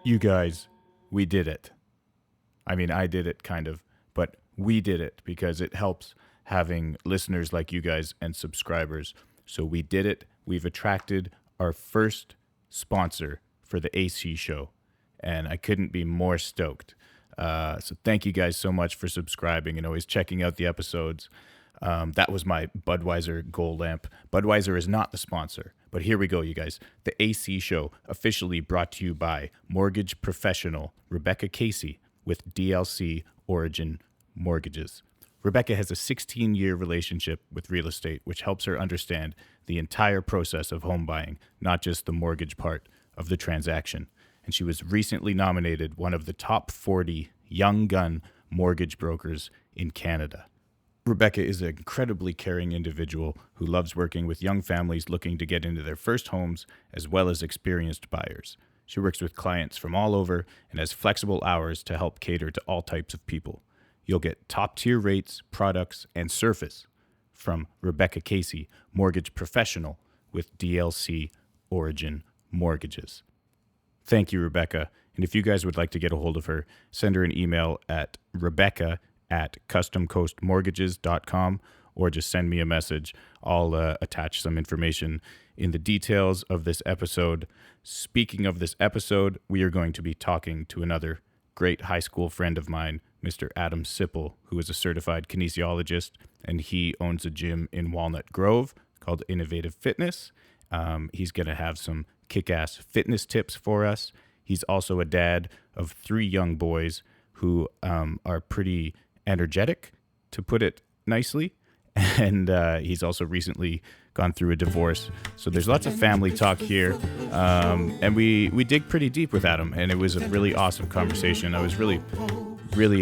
You guys, we did it. I mean, I did it kind of, but we did it because it helps having listeners like you guys and subscribers. So we did it. We've attracted our first sponsor for the AC show, and I couldn't be more stoked. So thank you guys so much for subscribing and always checking out the episodes. That was my Budweiser gold lamp. Budweiser is not the sponsor, but here we go, you guys. The AC show officially brought to you by mortgage professional Rebecca Casey with DLC Origin Mortgages. Rebecca has a 16-year relationship with real estate, which helps her understand the entire process of home buying, not just the mortgage part of the transaction. And she was recently nominated one of the top 40 young gun mortgage brokers in Canada. Rebecca is an incredibly caring individual who loves working with young families looking to get into their first homes, as well as experienced buyers. She works with clients from all over and has flexible hours to help cater to all types of people. You'll get top-tier rates, products, and service from Rebecca Casey, mortgage professional with DLC Origin Mortgages. Thank you, Rebecca. And if you guys would like to get a hold of her, send her an email at rebecca@customcoastmortgages.com or just send me a message. I'll attach some information in the details of this episode. Speaking of this episode, we are going to be talking to another great high school friend of mine, Mr. Adam Sippel, who is a certified kinesiologist, and he owns a gym in Walnut Grove called Innovative Fitness. He's going to have some kick-ass fitness tips for us. He's also a dad of 3 young boys who are pretty energetic, to put it nicely. And he's also recently gone through a divorce. So there's lots of family talk here. And we dig pretty deep with Adam, and it was a really awesome conversation. I was really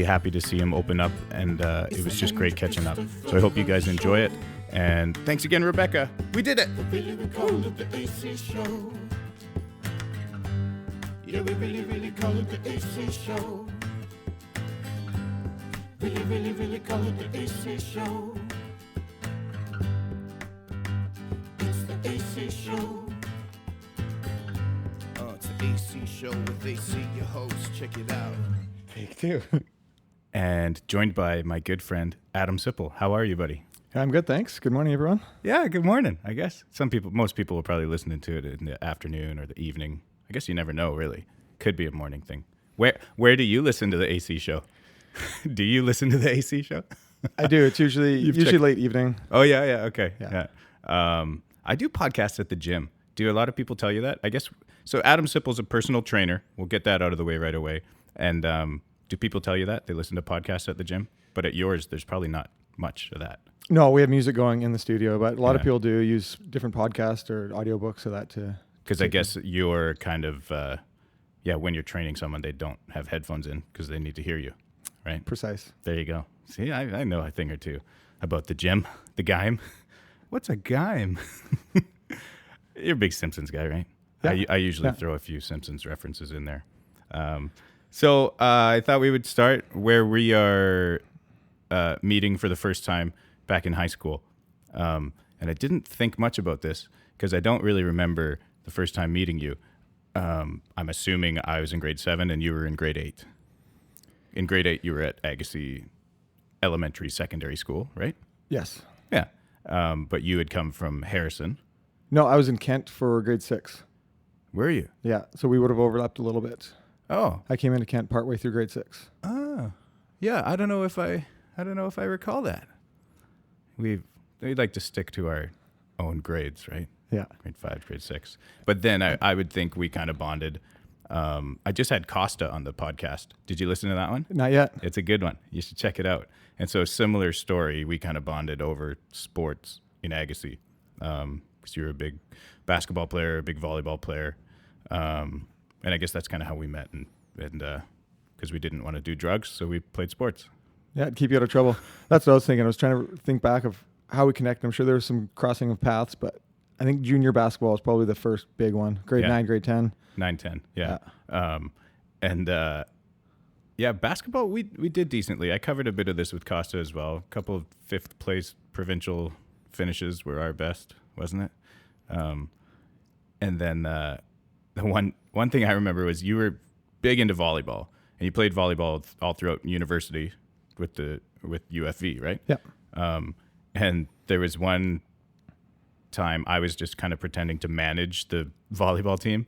happy to see him open up, and it was just great catching up. So I hope you guys enjoy it. And thanks again, Rebecca. We did it. Yeah, we really call it the AC show. Really call it the AC show. It's the AC show. It's the AC show with AC, your host. Check it out. Take 2. And joined by my good friend, Adam Sippel. How are you, buddy? I'm good, thanks. Good morning, everyone. Yeah, good morning, I guess. Most people are probably listening to it in the afternoon or the evening. I guess you never know, really. Could be a morning thing. Where do you listen to the AC show? Do you listen to the AC show? I do. It's usually late evening. Oh, yeah. Okay. Yeah. I do podcasts at the gym. Do a lot of people tell you that? I guess. So Adam Sippel's a personal trainer. We'll get that out of the way right away. And do people tell you that? They listen to podcasts at the gym? But at yours, there's probably not much of that. No, we have music going in the studio, but a lot of people do use different podcasts or audiobooks of that too. Because I guess you're kind of, when you're training someone, they don't have headphones in because they need to hear you, right? Precise. There you go. See, I know a thing or two about the gym, the Gaim. What's a Gaim? You're a big Simpsons guy, right? Yeah. I usually throw a few Simpsons references in there. So I thought we would start where we are meeting for the first time back in high school. And I didn't think much about this because I don't really remember the first time meeting you. I'm assuming I was in grade 7 and you were in grade 8. In grade 8, you were at Agassiz Elementary Secondary School, right? Yes. Yeah. But you had come from Harrison. No, I was in Kent for grade 6. Were you? Yeah. So we would have overlapped a little bit. Oh. I came into Kent partway through grade 6. Oh. Yeah. I don't know if I recall that. We'd like to stick to our own grades, right? Yeah. Grade 5, grade 6. But then I would think we kind of bonded. I just had Costa on the podcast. Did you listen to that one? Not yet. It's a good one. You should check it out. And so similar story, we kind of bonded over sports in Agassiz. Because you're a big basketball player, a big volleyball player. And I guess that's kind of how we met. And because we didn't want to do drugs, so we played sports. Yeah, it'd keep you out of trouble. That's what I was thinking. I was trying to think back of how we connect. I'm sure there was some crossing of paths, but I think junior basketball was probably the first big one. Grade 9, grade 10. 9, 10, yeah. Basketball, we did decently. I covered a bit of this with Costa as well. A couple of 5th place provincial finishes were our best, wasn't it? And then the one thing I remember was you were big into volleyball, and you played volleyball all throughout university with UFV, right? Yeah. And there was one time I was just kind of pretending to manage the volleyball team.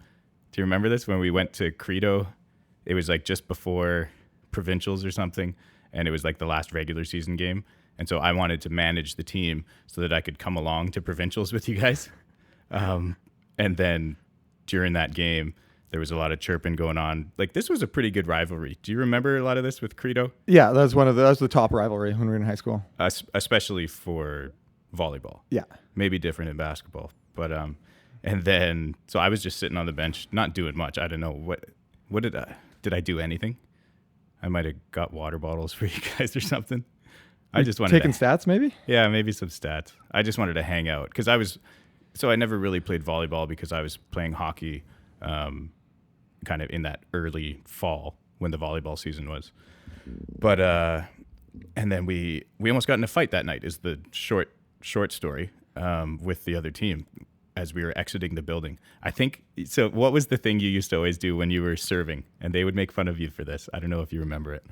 Do you remember this? When we went to Credo, it was like just before provincials or something, and it was like the last regular season game. And so I wanted to manage the team so that I could come along to provincials with you guys. And then during that game, there was a lot of chirping going on. Like, this was a pretty good rivalry. Do you remember a lot of this with Credo? Yeah, that was the top rivalry when we were in high school. Especially for volleyball. Yeah. Maybe different in basketball. But and then so I was just sitting on the bench, not doing much. I don't know what did I do anything? I might have got water bottles for you guys or something. I just wanted taking stats, maybe. Yeah, maybe some stats. I just wanted to hang out because I never really played volleyball because I was playing hockey, kind of in that early fall when the volleyball season was. But and then we almost got in a fight that night. Is the short story with the other team as we were exiting the building. I think so. What was the thing you used to always do when you were serving, and they would make fun of you for this? I don't know if you remember it.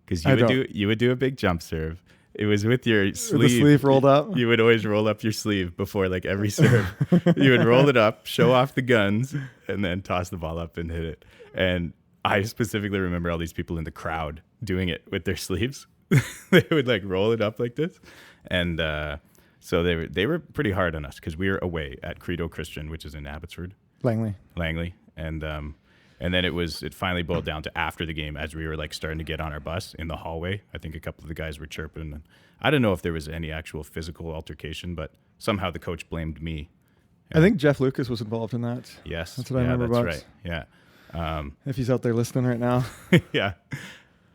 Because you would do a big jump serve. It was with your sleeve. With the sleeve rolled up. You would always roll up your sleeve before like every serve. You would roll it up, show off the guns, and then toss the ball up and hit it. And I specifically remember all these people in the crowd doing it with their sleeves. They would like roll it up like this, and so they were pretty hard on us because we were away at Credo Christian, which is in Abbotsford, Langley, and then it finally boiled down to after the game as we were like starting to get on our bus in the hallway. I think a couple of the guys were chirping, and I don't know if there was any actual physical altercation, but somehow the coach blamed me. I think Jeff Lucas was involved in that. Yes, that's what I remember about. Right. Yeah. If he's out there listening right now. Yeah.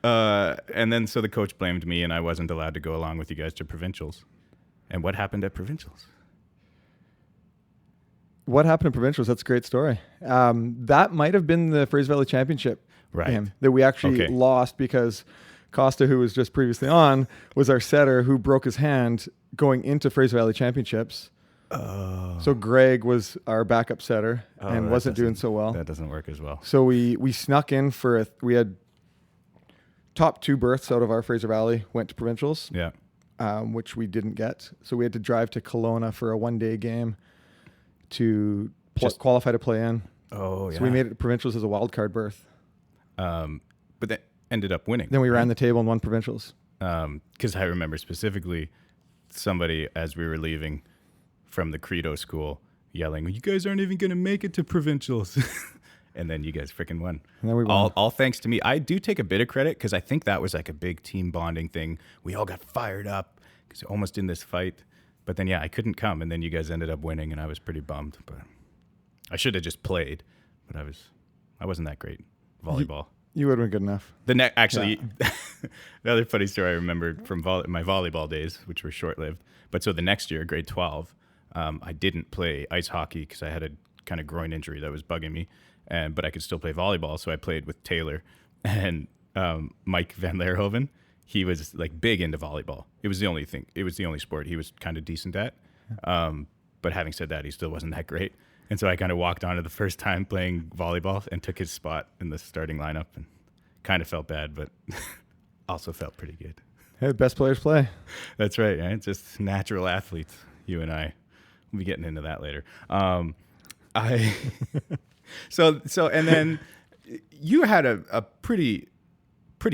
And then so the coach blamed me, and I wasn't allowed to go along with you guys to provincials. And what happened at provincials? What happened in provincials? That's a great story. That might have been the Fraser Valley Championship game that we actually lost because Costa, who was just previously on, was our setter who broke his hand going into Fraser Valley Championships. Oh. So Greg was our backup setter and wasn't doing so well. That doesn't work as well. So we snuck in we had top 2 berths out of our Fraser Valley, went to provincials. Yeah. Which we didn't get. So we had to drive to Kelowna for a 1-day game to qualify to play in. Oh, yeah. So we made it to provincials as a wild card berth. But that ended up winning. Then we ran the table and won provincials. Because I remember specifically somebody, as we were leaving from the Credo school, yelling, "You guys aren't even going to make it to provincials." And then you guys freaking won. And then we won. All thanks to me. I do take a bit of credit because I think that was like a big team bonding thing. We all got fired up because almost in this fight. But then, yeah, I couldn't come. And then you guys ended up winning, and I was pretty bummed. But I should have just played. But I wasn't that great. Volleyball. You would have been good enough. The other funny story I remembered from my volleyball days, which were short-lived. But so the next year, grade 12, I didn't play ice hockey because I had a kind of groin injury that was bugging me. But I could still play volleyball, so I played with Taylor and Mike Van Leerhoven. He was like big into volleyball. It was the only thing. It was the only sport he was kind of decent at. But having said that, he still wasn't that great. And so I kind of walked onto the first time playing volleyball and took his spot in the starting lineup, and kind of felt bad, but also felt pretty good. Hey, best players play. That's right. Right? Just natural athletes. You and I. We'll be getting into that later. So and then you had a pretty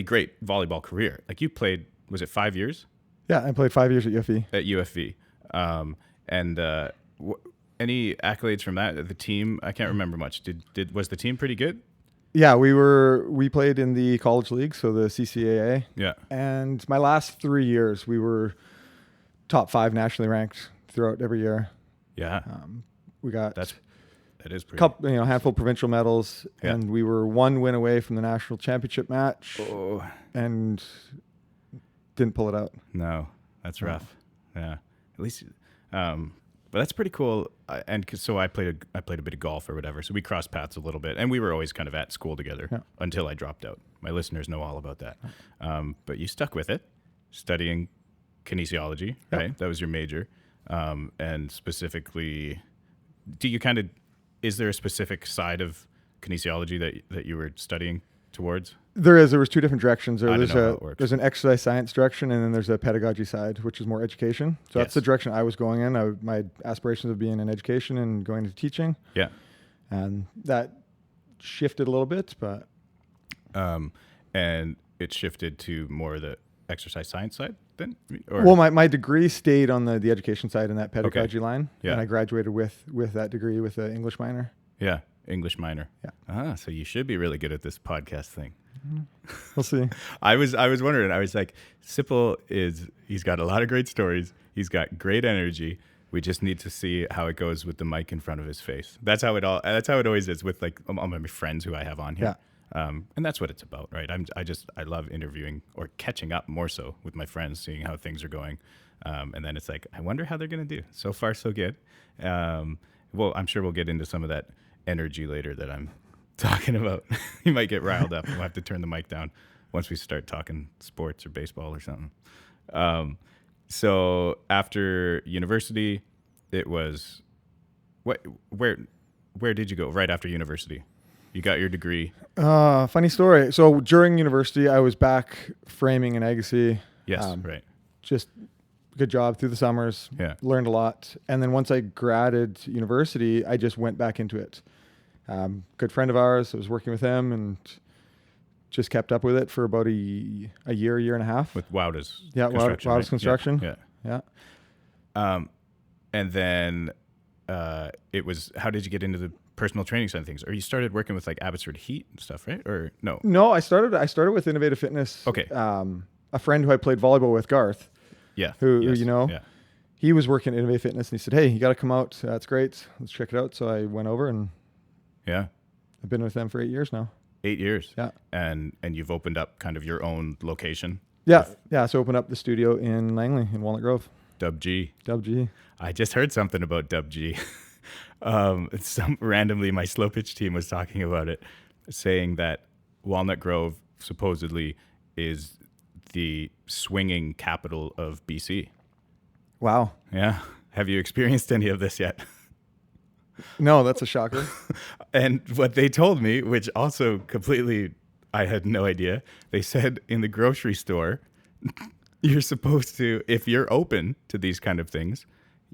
great volleyball career. Like you played, was it 5 years? Yeah, I played 5 years at UFV. At UFV. Any accolades from that? The team, I can't remember much. Was the team pretty good? Yeah, we played in the college league, so the CCAA. Yeah. And my last 3 years, we were top 5 nationally ranked throughout every year. Yeah. We got that is pretty. Handful of provincial medals, and we were 1 win away from the national championship match, and didn't pull it out. No, that's rough. Yeah, at least, but that's pretty cool. So I played a bit of golf or whatever. So we crossed paths a little bit, and we were always kind of at school together until I dropped out. My listeners know all about that. But you stuck with it, studying kinesiology, right? That was your major, and specifically, is there a specific side of kinesiology that you were studying towards? There was two different directions. There's an exercise science direction, and then there's a pedagogy side, which is more education. So that's the direction I was going in. My aspirations of being in education and going into teaching. Yeah. And that shifted a little bit, but. And it shifted to more the exercise science side then? Well, my degree stayed on the education side in that pedagogy line. Yeah. And I graduated with that degree with an English minor. Yeah. English minor. Yeah. So you should be really good at this podcast thing. We'll see. I was wondering. I was like, Sippel he's got a lot of great stories. He's got great energy. We just need to see how it goes with the mic in front of his face. That's how it always is with like all my friends who I have on here. Yeah. And that's what it's about, right? I love interviewing or catching up more so with my friends, seeing how things are going. And then it's like, I wonder how they're going to do. So far, so good. Well, I'm sure we'll get into some of that energy later that I'm talking about. You might get riled up. We'll have to turn the mic down once we start talking sports or baseball or something. So after university, it was where did you go right after university? You got your degree. Funny story. So during university, I was back framing in Agassiz. Yes, right. Just good job through the summers. Yeah. Learned a lot. And then once I graduated university, I just went back into it. Good friend of ours, I was working with him and just kept up with it for about a year and a half. With Wowda's construction. Wowda's construction. Yeah. And then it was, how did you get into the personal training side of things? Or you started working with like Abbotsford Heat and stuff, right? Or no? No, I started with Innovative Fitness. Okay. A friend who I played volleyball with, Garth. Yeah. Who you know. Yeah. He was working at Innovative Fitness and he said, "Hey, you got to come out. That's great. Let's check it out." So I went over and I've been with them for 8 years now. 8 years. Yeah. And you've opened up kind of your own location. Yeah. So opened up the studio in Langley in Walnut Grove. Dub G. I just heard something about Dub G. Randomly, my slow pitch team was talking about it, saying that Walnut Grove supposedly is the swinging capital of BC. Wow. Yeah. Have you experienced any of this yet? No, that's a shocker. And what they told me, which also completely, I had no idea. They said in the grocery store, you're supposed to, if you're open to these kind of things,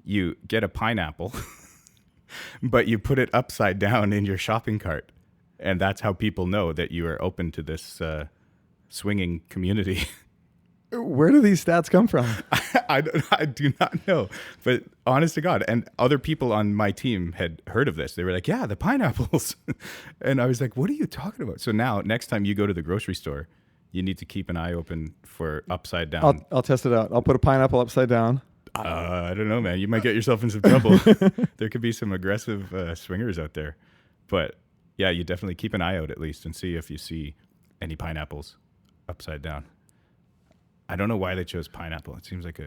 you get a pineapple, but you put it upside down in your shopping cart. And that's how people know that you are open to this swinging community. Where do these stats come from? I do not know, but honest to God, and other people on my team had heard of this. They were like, yeah, the pineapples. And I was like, what are you talking about? So now next time you go to the grocery store, you need to keep an eye open for upside down. I'll test it out. I'll put a pineapple upside down. I don't know, man. You might get yourself in some trouble. There could be some aggressive swingers out there. But yeah, you definitely keep an eye out at least and see if you see any pineapples upside down. I don't know why they chose pineapple. It seems like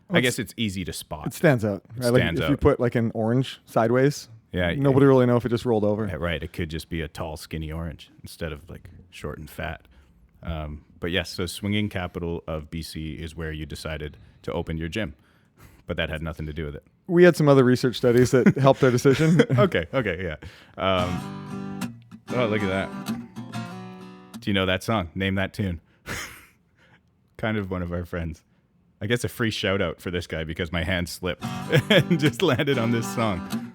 I guess it's easy to spot. It stands out. Right? If you put like an orange sideways, nobody really know if it just rolled over. Yeah, right. It could just be a tall, skinny orange instead of like short and fat. But yes, so swinging capital of BC is where you decided to open your gym. But that had nothing to do with it. We had some other research studies that helped our decision. Okay, yeah. Oh, look at that. Do you know that song? Name that tune. Kind of one of our friends. I guess a free shout out for this guy because my hand slipped and just landed on this song.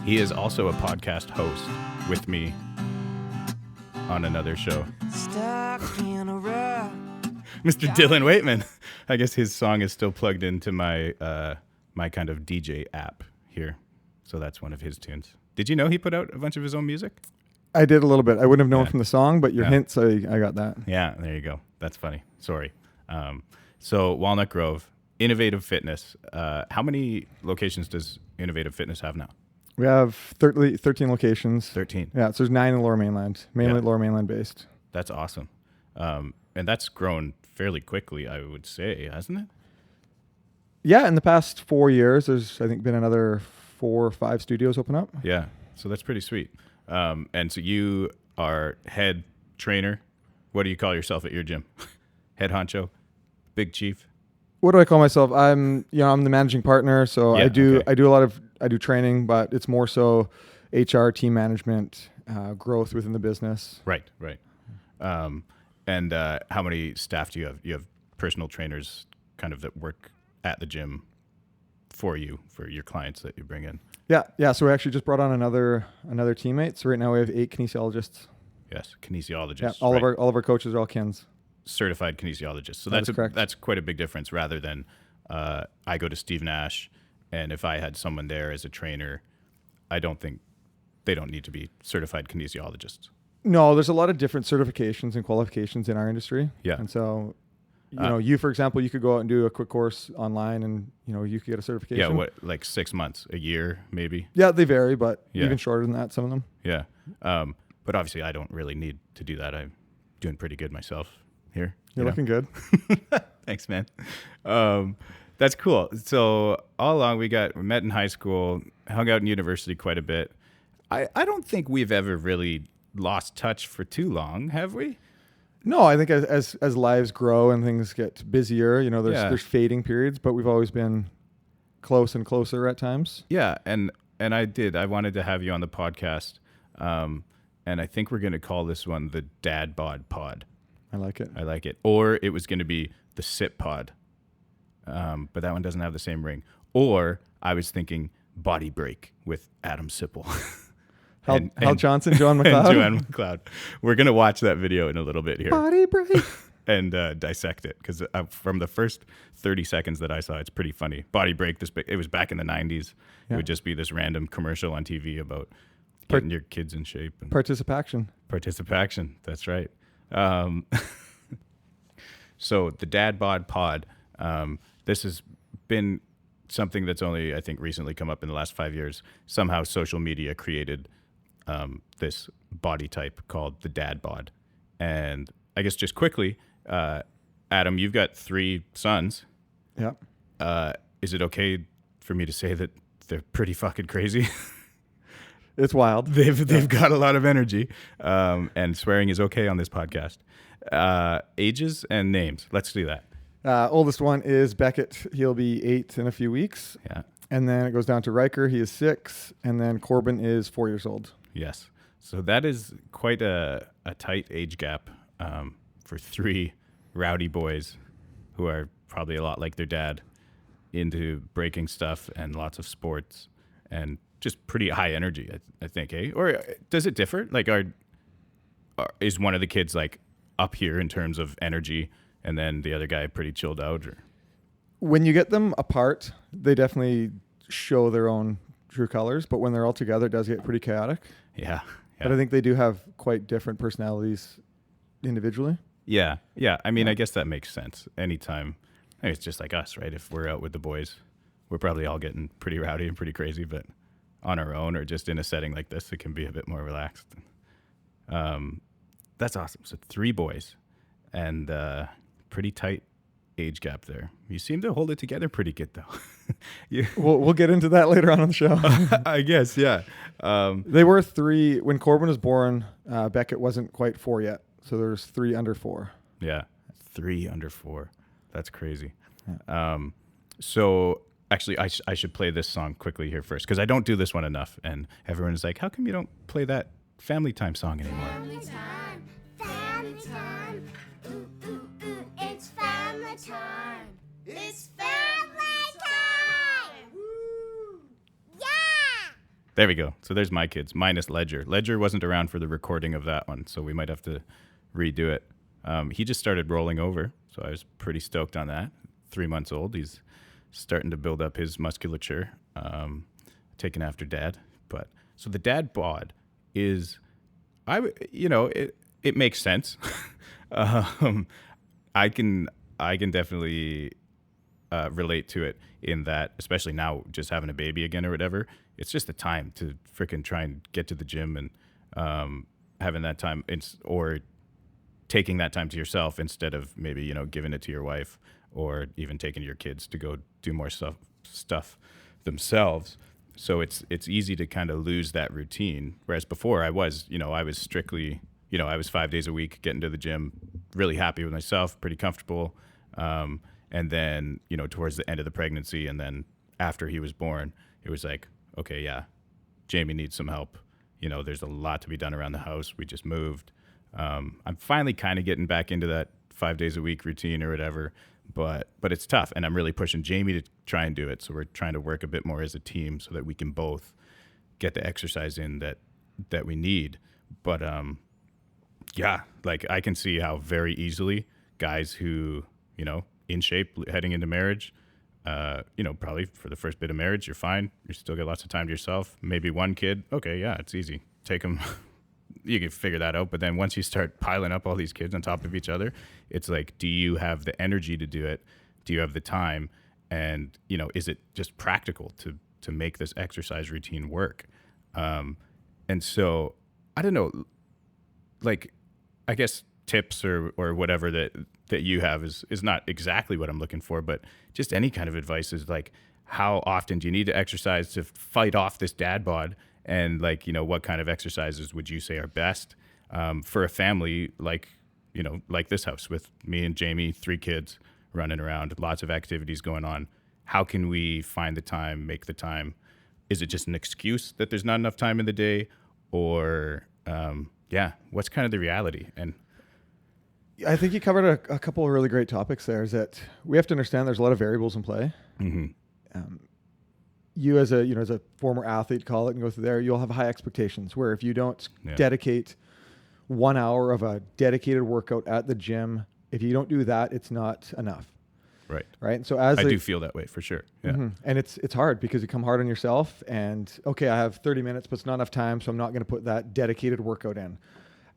He is also a podcast host with me on another show. Stuck in a rut. Mr. Dylan Waitman. I guess his song is still plugged into my my kind of DJ app here. So that's one of his tunes. Did you know he put out a bunch of his own music? I did a little bit. I wouldn't have known from the song, but your hints, I got that. Yeah, there you go. That's funny. Sorry. So Walnut Grove, Innovative Fitness. How many locations does Innovative Fitness have now? We have 13 locations. 13. Yeah, so there's 9 in Lower Mainland, mainly Lower Mainland based. That's awesome. And that's grown fairly quickly, I would say, hasn't it? Yeah, in the past 4 years, there's, I think, been another 4 or 5 studios open up. Yeah, so that's pretty sweet. And so you are head trainer. What do you call yourself at your gym? Head honcho, big chief. What do I call myself? I'm the managing partner. So I do training, but it's more so HR, team management, growth within the business. Right. And how many staff do you have? You have personal trainers kind of that work at the gym for you, for your clients that you bring in? Yeah. So we actually just brought on another teammate. So right now we have 8 kinesiologists. Yes, kinesiologists. Yeah, all of our coaches are all kins. Certified kinesiologists. So that's quite a big difference rather than I go to Steve Nash, and if I had someone there as a trainer, I don't think they don't need to be certified kinesiologists. No, there's a lot of different certifications and qualifications in our industry. Yeah. And so, you, for example, you could go out and do a quick course online and, you could get a certification. Yeah, what, like 6 months, a year, maybe? Yeah, they vary, but even shorter than that, some of them. Yeah. But obviously I don't really need to do that. I'm doing pretty good myself here. You're looking good. Thanks, man. That's cool. So all along we met in high school, hung out in university quite a bit. I don't think we've ever really lost touch for too long, have we? No, I think as lives grow and things get busier, there's fading periods, but we've always been close and closer at times. Yeah, and I wanted to have you on the podcast, and I think we're going to call this one the Dad-Bod-Pod. I like it. Or it was going to be the Sippel, but that one doesn't have the same ring. Or I was thinking Body Break with Adam Sippel. Hal Johnson, Joanne McLeod. And Joanne McLeod. We're going to watch that video in a little bit here. Body Break. And dissect it, because from the first 30 seconds that I saw, it's pretty funny. Body Break, it was back in the 90s. Yeah. It would just be this random commercial on TV about getting your kids in shape. And Participation, that's right. So the Dad-Bod-Pod, this has been something that's only, I think, recently come up in the last 5 years. Somehow social media created this body type called the Dad-Bod. And I guess just quickly, Adam, you've got 3 sons. Yeah. Is it okay for me to say that they're pretty fucking crazy? It's wild. They've got a lot of energy, and swearing is okay on this podcast. Ages and names. Let's do that. Oldest one is Beckett. He'll be 8 in a few weeks. Yeah. And then it goes down to Riker. He is 6. And then Corbin is 4 years old. Yes. So that is quite a tight age gap for 3 rowdy boys who are probably a lot like their dad, into breaking stuff and lots of sports and just pretty high energy, I think, eh? Or does it differ? Like, is one of the kids like up here in terms of energy, and then the other guy pretty chilled out? Or when you get them apart, they definitely show their own true colors. But when they're all together, it does get pretty chaotic. Yeah. But I think they do have quite different personalities individually. Yeah. I mean, I guess that makes sense. Anytime, it's just like us, right? If we're out with the boys, we're probably all getting pretty rowdy and pretty crazy, but on our own or just in a setting like this, it can be a bit more relaxed. That's awesome. So 3 boys and pretty tight age gap there. You seem to hold it together pretty good, though. We'll get into that later on the show. I guess, yeah. They were 3 when Corbin was born. Beckett wasn't quite 4 yet, so there's 3 under 4. Yeah, 3 under 4. That's crazy. Yeah. So actually, I should play this song quickly here first, because I don't do this one enough, and everyone is like, "How come you don't play that Family Time song anymore?" Family time, family time. Ooh, ooh, ooh, it's family time. It's family time. Woo! Yeah! There we go. So there's my kids, minus Ledger. Ledger wasn't around for the recording of that one, so we might have to redo it. He just started rolling over, so I was pretty stoked on that. 3 months old. He's starting to build up his musculature, taking after dad. But so the Dad-Bod is, it makes sense. I can definitely relate to it in that, especially now, just having a baby again or whatever. It's just a time to freaking try and get to the gym, and having that time, or taking that time to yourself instead of maybe giving it to your wife, or even taking your kids to go do more stuff themselves. So it's easy to kind of lose that routine. Whereas before I was strictly, I was 5 days a week getting to the gym, really happy with myself, pretty comfortable. And then, towards the end of the pregnancy and then after he was born, it was like, okay, yeah, Jamie needs some help. You know, there's a lot to be done around the house. We just moved. I'm finally kind of getting back into that 5 days a week routine or whatever, but it's tough. And I'm really pushing Jamie to try and do it. So we're trying to work a bit more as a team so that we can both get the exercise in that we need. But yeah, like I can see how very easily guys who, you know, in shape heading into marriage, you know, probably for the first bit of marriage, you're fine. You still get lots of time to yourself. Maybe one kid. Okay, yeah, it's easy. Take them. You can figure that out. But then once you start piling up all these kids on top of each other, it's like, do you have the energy to do it? Do you have the time? And, you know, is it just practical to make this exercise routine work? And so I don't know, like, I guess tips or whatever that you have is not exactly what I'm looking for, but just any kind of advice is like, how often do you need to exercise to fight off this dad bod? And like, you know, what kind of exercises would you say are best for a family like, you know, like this house with me and Jamie, 3 kids running around, lots of activities going on. How can we find the time, make the time? Is it just an excuse that there's not enough time in the day? Or, yeah, what's kind of the reality? And I think you covered a couple of really great topics there. Is that we have to understand there's a lot of variables in play. Mm-hmm. You as a former athlete, call it, and go through there, you'll have high expectations where if you don't dedicate 1 hour of a dedicated workout at the gym, if you don't do that, it's not enough. Right. Right. And so I do feel that way for sure. Yeah. Mm-hmm. And it's hard because you come hard on yourself and okay, I have 30 minutes, but it's not enough time. So I'm not going to put that dedicated workout in.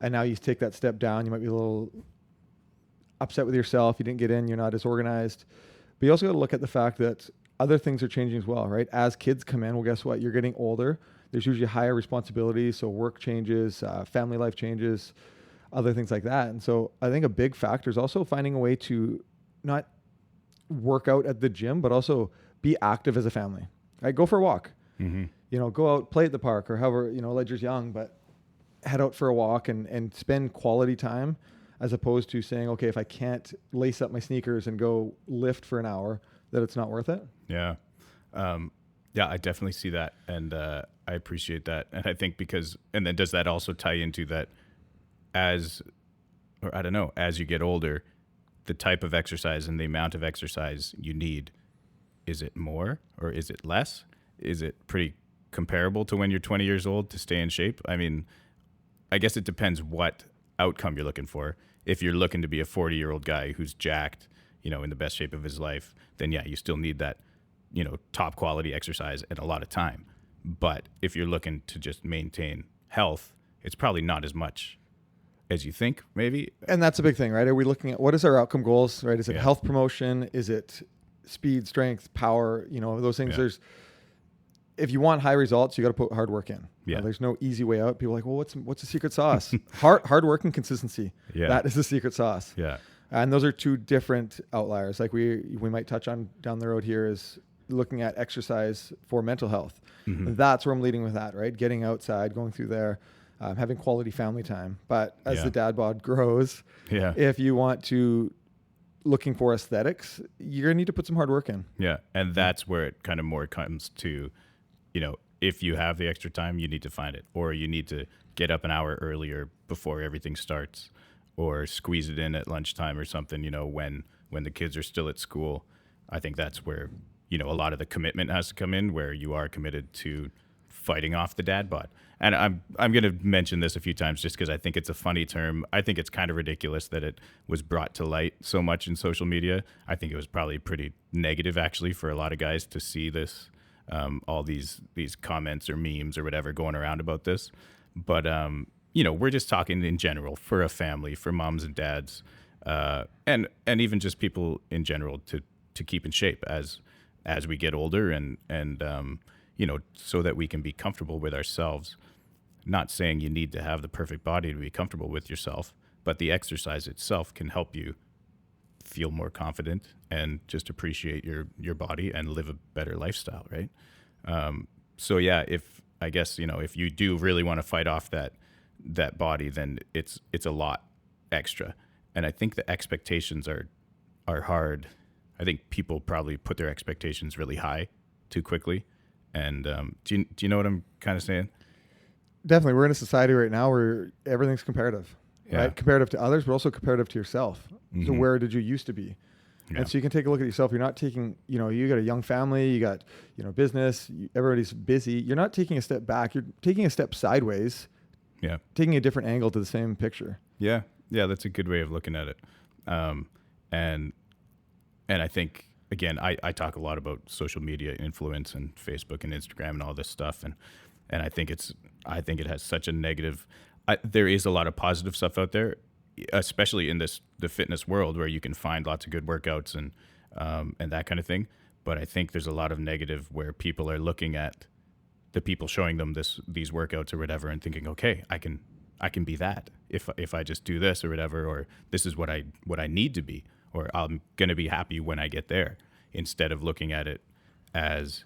And now you take that step down. You might be a little upset with yourself. You didn't get in. You're not as organized, but you also got to look at the fact that other things are changing as well, right? As kids come in, well, guess what? You're getting older. There's usually higher responsibilities. So work changes, family life changes, other things like that. And so I think a big factor is also finding a way to not work out at the gym, but also be active as a family, right? Go for a walk, mm-hmm. you know, go out, play at the park or however, you know, Ledger's young, but head out for a walk and spend quality time as opposed to saying, okay, if I can't lace up my sneakers and go lift for an hour, that it's not worth it. Yeah. Yeah, I definitely see that. And I appreciate that. And I think and then does that also tie into that as you get older, the type of exercise and the amount of exercise you need, is it more or is it less? Is it pretty comparable to when you're 20 years old to stay in shape? I mean, I guess it depends what outcome you're looking for. If you're looking to be a 40-year-old guy who's jacked, you know, in the best shape of his life, then yeah, you still need that, you know, top quality exercise and a lot of time. But if you're looking to just maintain health, it's probably not as much as you think, maybe. And that's a big thing, right? Are we looking at what is our outcome goals, right? Is it health promotion? Is it speed, strength, power? You know, those things. If you want high results, you got to put hard work in. Yeah. There's no easy way out. People are like, well, what's the secret sauce? hard work and consistency. Yeah. That is the secret sauce. Yeah. And those are 2 different outliers. Like we might touch on down the road here is looking at exercise for mental health. Mm-hmm. That's where I'm leading with that, right? Getting outside, going through there, having quality family time. But as the dad bod grows, if you want to looking for aesthetics, you're going to need to put some hard work in. Yeah. And that's where it kind of more comes to, you know, if you have the extra time, you need to find it, or you need to get up an hour earlier before everything starts, or squeeze it in at lunchtime or something, you know, when the kids are still at school. I think that's where, you know, a lot of the commitment has to come in, where you are committed to fighting off the dad bod. And I'm going to mention this a few times just because I think it's a funny term. I think it's kind of ridiculous that it was brought to light so much in social media. I think it was probably pretty negative, actually, for a lot of guys to see this, all these comments or memes or whatever going around about this. But, you know, we're just talking in general for a family, for moms and dads, and even just people in general to keep in shape as we get older and you know, so that we can be comfortable with ourselves. Not saying you need to have the perfect body to be comfortable with yourself, but the exercise itself can help you feel more confident and just appreciate your body and live a better lifestyle, right? So yeah, if you do really want to fight off that body, then it's a lot extra. And I think the expectations are hard. I think people probably put their expectations really high too quickly. And do you know what I'm kind of saying? Definitely. We're in a society right now where everything's comparative, right? Comparative to others, but also comparative to yourself. Mm-hmm. So where did you used to be? Yeah. And so you can take a look at yourself. You're not taking, you got a young family, you got, business, everybody's busy. You're not taking a step back. You're taking a step sideways. Yeah. Taking a different angle to the same picture. Yeah. Yeah. That's a good way of looking at it. And I think, again, I talk a lot about social media influence and Facebook and Instagram and all this stuff. And I think it has such a negative, there is a lot of positive stuff out there, especially in the fitness world where you can find lots of good workouts and that kind of thing. But I think there's a lot of negative where people are looking at the people showing them these workouts or whatever and thinking, okay, I can be that if I just do this or whatever, or this is what I need to be, or I'm going to be happy when I get there, instead of looking at it as,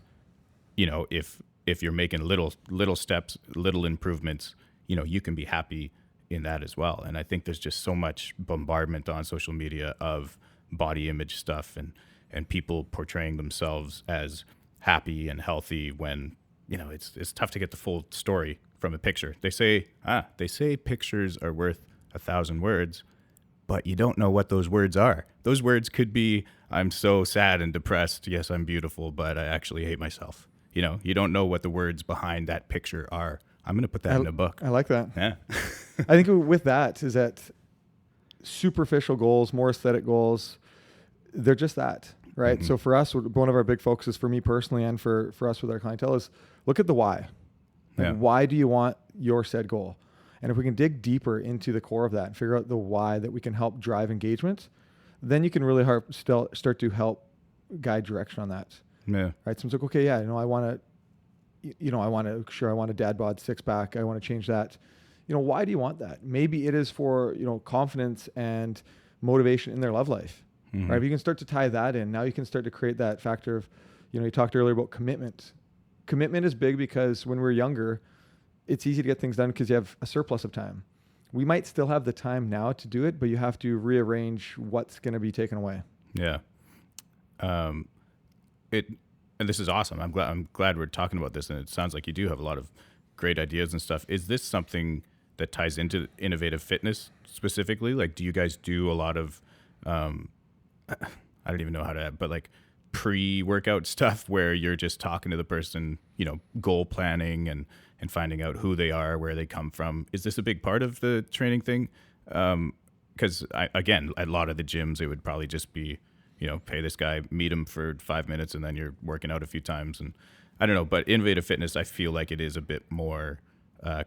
if you're making little steps, little improvements, you can be happy in that as well. And I think there's just so much bombardment on social media of body image stuff and people portraying themselves as happy and healthy when, it's tough to get the full story from a picture. They say pictures are worth 1,000 words, but you don't know what those words are. Those words could be, I'm so sad and depressed. Yes, I'm beautiful, but I actually hate myself. You don't know what the words behind that picture are. I'm going to put that in a book. I like that. Yeah. I think with that is that superficial goals, more aesthetic goals, they're just that, right? Mm-hmm. So for us, one of our big focuses for me personally and for us with our clientele is look at the why. Like, why do you want your said goal? And if we can dig deeper into the core of that and figure out the why that we can help drive engagement, then you can really start to help guide direction on that. Yeah. Right. So it's like, okay, I want a Dad-Bod 6-pack. I want to change that. Why do you want that? Maybe it is for, confidence and motivation in their love life. Mm-hmm. Right. If you can start to tie that in, now you can start to create that factor of, you talked earlier about commitment. Commitment is big because when we're younger, it's easy to get things done because you have a surplus of time. We might still have the time now to do it, but you have to rearrange what's going to be taken away. Yeah. And this is awesome. I'm glad we're talking about this, and it sounds like you do have a lot of great ideas and stuff. Is this something that ties into innovative fitness specifically? Like, do you guys do a lot of, I don't even know how to, but like pre-workout stuff where you're just talking to the person, goal planning and finding out who they are, where they come from? Is this a big part of the training thing? Because again, at a lot of the gyms, it would probably just be, pay this guy, meet him for 5 minutes, and then you're working out a few times. And I don't know, but innovative fitness, I feel like it is a bit more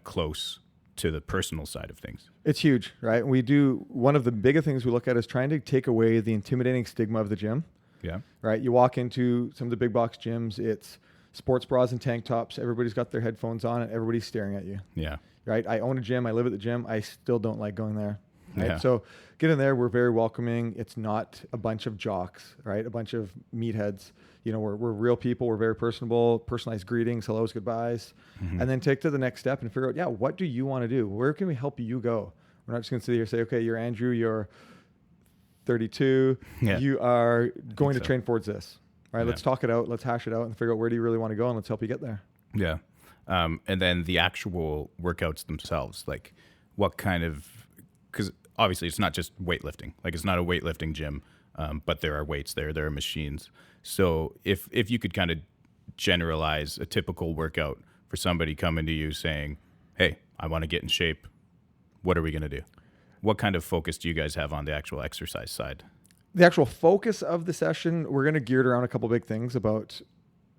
close to the personal side of things. It's huge, right? One of the bigger things we look at is trying to take away the intimidating stigma of the gym. Yeah. Right. You walk into some of the big box gyms, it's sports bras and tank tops. Everybody's got their headphones on and everybody's staring at you. Yeah. Right. I own a gym. I live at the gym. I still don't like going there. Right. Yeah. So get in there. We're very welcoming. It's not a bunch of jocks, right? A bunch of meatheads. We're real people. We're very personable, personalized greetings, hellos, goodbyes, and then take to the next step and figure out, what do you want to do? Where can we help you go? We're not just going to sit here and say, okay, you're Andrew, you're 32. Yeah. You are going to train towards this, right? Yeah. Let's talk it out. Let's hash it out and figure out where do you really want to go, and let's help you get there. Yeah. And then the actual workouts themselves, like what kind of, because obviously it's not just weightlifting. Like it's not a weightlifting gym, but there are weights there are machines. So if you could kind of generalize a typical workout for somebody coming to you saying, hey, I want to get in shape, what are we going to do? What kind of focus do you guys have on the actual exercise side? The actual focus of the session, we're going to gear it around a couple big things about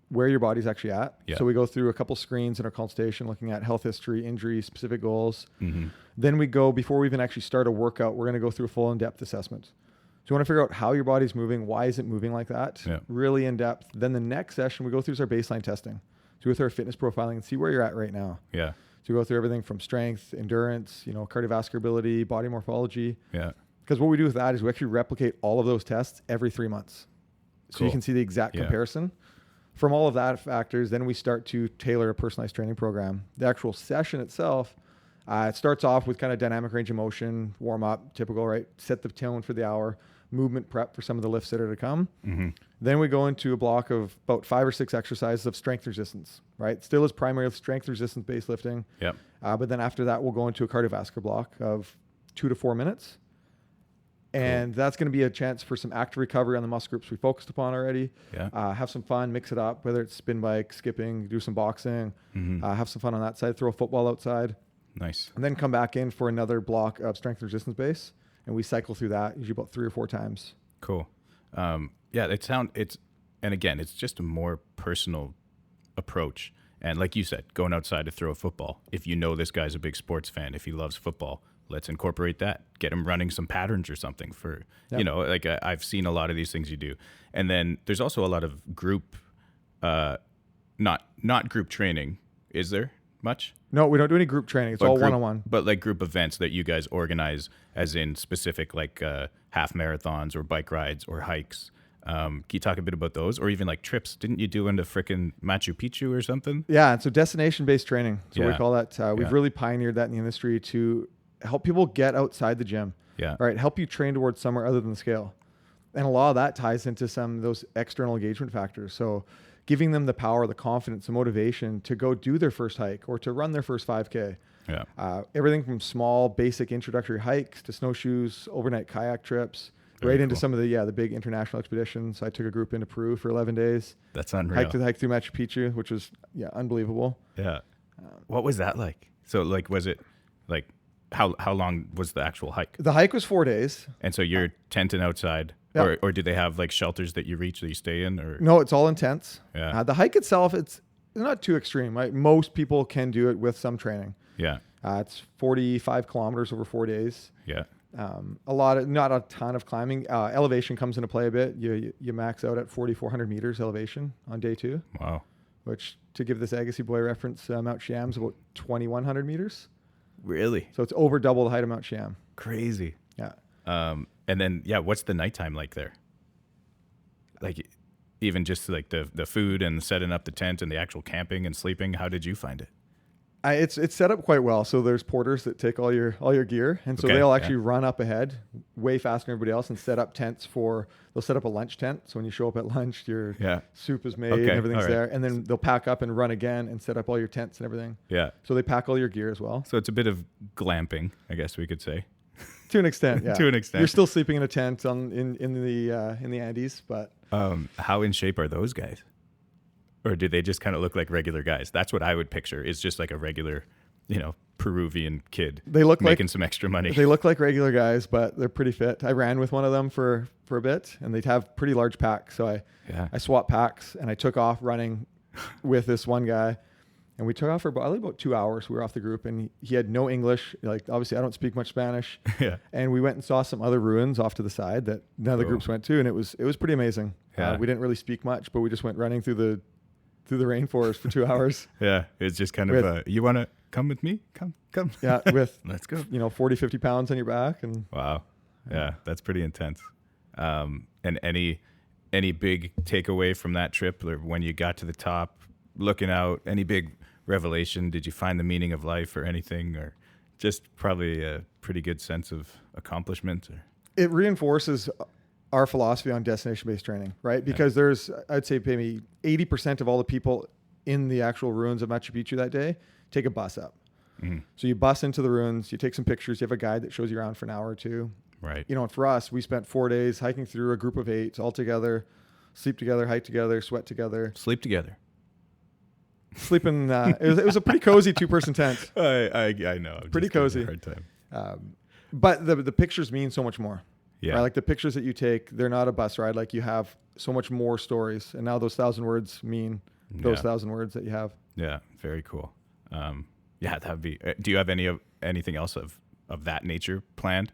where your body's actually at. Yeah. So we go through a couple screens in our consultation looking at health history, injury, specific goals. Mm-hmm. Then we go, before we even actually start a workout, we're going to go through a full in-depth assessment. So you want to figure out how your body's moving, why is it moving like that, really in-depth. Then the next session we go through is our baseline testing. So we go through our fitness profiling and see where you're at right now. Yeah. So we go through everything from strength, endurance, cardiovascular ability, body morphology. Yeah. Because what we do with that is we actually replicate all of those tests every 3 months. So you can see the exact comparison. From all of that factors, then we start to tailor a personalized training program. The actual session itself, it starts off with kind of dynamic range of motion, warm up, typical, right? Set the tone for the hour. movement prep for some of the lifts that are to come. Mm-hmm. Then we go into a block of about 5 or 6 exercises of strength resistance, right? Still is primarily strength resistance based lifting. Yep. But then after that, we'll go into a cardiovascular block of 2 to 4 minutes. And that's going to be a chance for some active recovery on the muscle groups we focused upon already. Yeah. Have some fun, mix it up, whether it's spin bike, skipping, do some boxing, have some fun on that side, throw a football outside. Nice. And then come back in for another block of strength resistance base. And we cycle through that usually about 3 or 4 times. Cool. Yeah, and again, it's just a more personal approach. And like you said, going outside to throw a football. If you know this guy's a big sports fan, if he loves football, let's incorporate that. Get him running some patterns or something for, like I've seen a lot of these things you do. And then there's also a lot of group, not group training. Is there much? No, we don't do any group training. It's all one-on-one. But like group events that you guys organize as in specific like half marathons or bike rides or hikes. Can you talk a bit about those or even like trips? Didn't you do into frickin' Machu Picchu or something? Yeah. So destination-based training. So we call that. We've really pioneered that in the industry to help people get outside the gym. Yeah. Right. Help you train towards somewhere other than the scale. And a lot of that ties into some of those external engagement factors. So giving them the power, the confidence, the motivation to go do their first hike or to run their first 5K. Yeah. Everything from small, basic introductory hikes to snowshoes, overnight kayak trips, right into some of the big international expeditions. I took a group into Peru for 11 days. That's unreal. Hike through Machu Picchu, which was unbelievable. Yeah. What was that like? So like, was it like how long was the actual hike? The hike was 4 days. And so you're tenting outside. Yeah. Or do they have like shelters that you reach that you stay in? Or no, it's all intense. Yeah. The hike itself, it's not too extreme. Right? Most people can do it with some training. Yeah. It's 45 kilometers over 4 days. Yeah. Not a ton of climbing. Elevation comes into play a bit. You max out at 4,400 meters elevation on day 2. Wow. Which, to give this Agassiz boy reference, Mount Shyam's about 2,100 meters. Really? So it's over double the height of Mount Shyam. Crazy. Yeah. And then, what's the nighttime like there? Like, even just like the food and setting up the tent and the actual camping and sleeping, how did you find it? It's set up quite well. So there's porters that take all your gear, and so they'll actually run up ahead way faster than everybody else and set up tents they'll set up a lunch tent. So when you show up at lunch, your soup is made and everything's there, and then they'll pack up and run again and set up all your tents and everything. Yeah. So they pack all your gear as well. So it's a bit of glamping, I guess we could say. To an extent, yeah. To an extent. You're still sleeping in a tent in the Andes, but how in shape are those guys? Or do they just kind of look like regular guys? That's what I would picture. Is just like a regular, Peruvian kid. They look making some extra money. They look like regular guys, but they're pretty fit. I ran with one of them for a bit, and they'd have pretty large packs. So I swapped packs, and I took off running with this one guy, and we took off for about 2 hours. We were off the group, and he had no English. Like, obviously, I don't speak much Spanish. Yeah. And we went and saw some other ruins off to the side that none of the groups went to, and it was pretty amazing. Yeah. We didn't really speak much, but we just went running through the rainforest for 2 hours. Yeah, it's just kind of you want to come with me? Come. Yeah, with let's go. 40, 50 pounds on your back, and wow, yeah, that's pretty intense. And any big takeaway from that trip, or when you got to the top, looking out, any big revelation? Did you find the meaning of life or anything, or just probably a pretty good sense of accomplishment? Or? It reinforces our philosophy on destination-based training, right? Because there's, I'd say maybe 80% of all the people in the actual ruins of Machu Picchu that day take a bus up. Mm-hmm. So you bus into the ruins, you take some pictures, you have a guide that shows you around for an hour or two. Right. And for us, we spent 4 days hiking through a group of 8 all together, sleep together, hike together, sweat together. Sleep together. Sleeping, it was a pretty cozy 2-person tent. I know. I'm pretty cozy. Hard time. But the pictures mean so much more. Yeah. Right? Like the pictures that you take, they're not a bus ride. Like you have so much more stories. And now those 1,000 words mean those 1,000 words that you have. Yeah. Very cool. That would be, do you have anything else of that nature planned,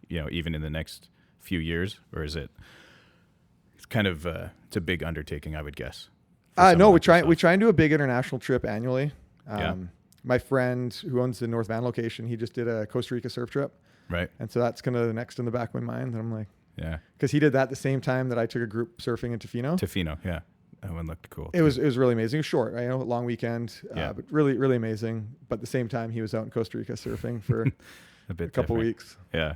even in the next few years, or is it's kind of, it's a big undertaking, I would guess. No, we try and do a big international trip annually. Yeah. My friend who owns the North Van location, he just did a Costa Rica surf trip. Right. And so that's kind of next in the back of my mind. And I'm like, yeah, because he did that the same time that I took a group surfing in Tofino. Yeah. That one looked cool. It was really amazing. It was short, a long weekend, but really, really amazing. But at the same time, he was out in Costa Rica surfing for a couple weeks. Yeah.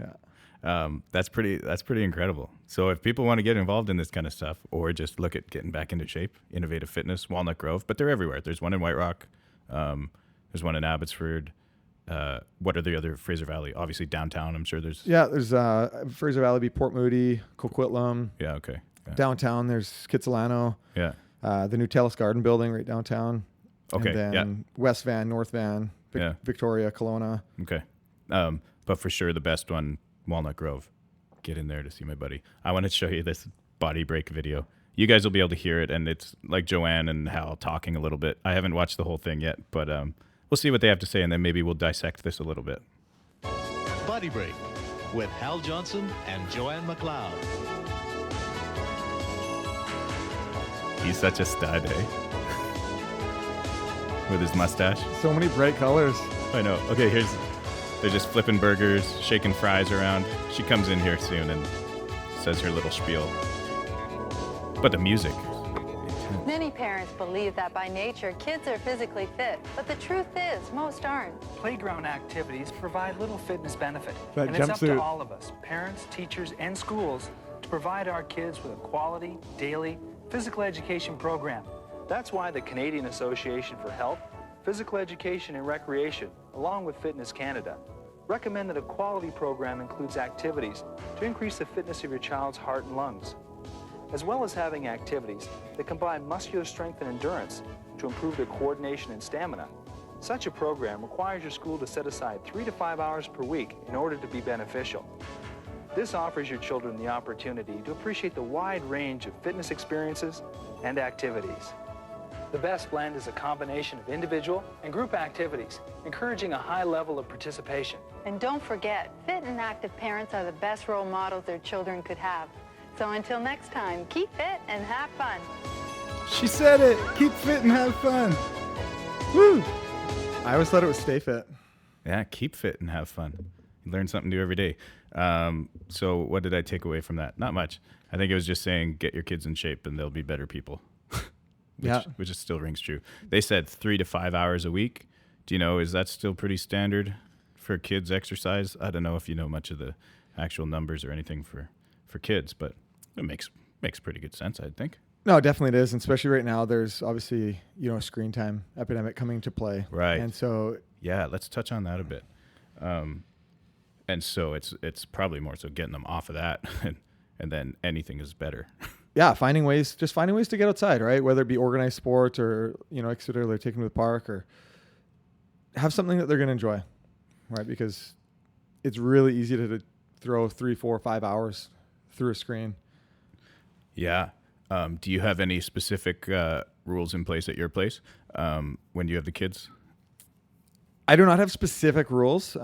That's pretty incredible. So if people want to get involved in this kind of stuff or just look at getting back into shape, Innovative Fitness, Walnut Grove, but they're everywhere. There's one in White Rock. There's one in Abbotsford. What are the other Fraser Valley? Obviously downtown. I'm sure there's. Yeah, there's Fraser Valley, Port Moody, Coquitlam. Yeah. Okay. Yeah. Downtown, there's Kitsilano. Yeah. The new Telus Garden building right downtown. Okay. And then West Van, North Van, Victoria, Kelowna. Okay. But for sure the best one, Walnut Grove. Get in there to see my buddy. I want to show you this body break video. You guys will be able to hear it, and it's like Joanne and Hal talking a little bit. I haven't watched the whole thing yet, but we'll see what they have to say, and then maybe we'll dissect this a little bit. Body Break with Hal Johnson and Joanne McLeod. He's such a stud, eh? With his mustache. So many bright colors. I know. Okay, they're just flipping burgers, shaking fries around. She comes in here soon and says her little spiel. But the music. Many parents believe that by nature, kids are physically fit, but the truth is, most aren't. Playground activities provide little fitness benefit. That and it's up to jumpsuit. all of us, parents, teachers, and schools, to provide our kids with a quality, daily, physical education program. That's why the Canadian Association for Health, Physical Education and Recreation, along with Fitness Canada, recommend that a quality program includes activities to increase the fitness of your child's heart and lungs, as well as having activities that combine muscular strength and endurance to improve their coordination and stamina. Such a program requires your school to set aside 3 to 5 hours per week in order to be beneficial. This offers your children the opportunity to appreciate the wide range of fitness experiences and activities. The best blend is a combination of individual and group activities, encouraging a high level of participation. And don't forget, fit and active parents are the best role models their children could have. So until next time, keep fit and have fun. She said it. Keep fit and have fun. Woo! I always thought it was stay fit. Yeah, keep fit and have fun. You learn something new every day. So what did I take away from that? Not much. I think it was just saying get your kids in shape and they'll be better people. Which is still rings true. They said 3 to 5 hours a week. Do you know, is that still pretty standard for kids exercise? I don't know if you know much of the actual numbers or anything for kids, but it makes pretty good sense, I think. No, definitely it is. And especially right now, there's obviously, a screen time epidemic coming to play. Right. And so. Yeah, let's touch on that a bit. And so it's probably more so getting them off of that and then anything is better. Yeah, finding ways to get outside, right? Whether it be organized sports or, Exeter, they're taking to the park or have something that they're going to enjoy, right? Because it's really easy to throw 3, 4, 5 hours through a screen. Yeah. Do you have any specific rules in place at your place when you have the kids? I do not have specific rules.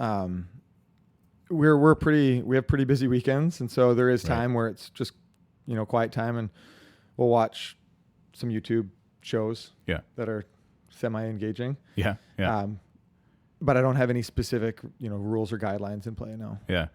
We have pretty busy weekends, and so there is time where it's just quiet time, and we'll watch some YouTube shows that are semi-engaging. Yeah. But I don't have any specific rules or guidelines in play now. Yeah.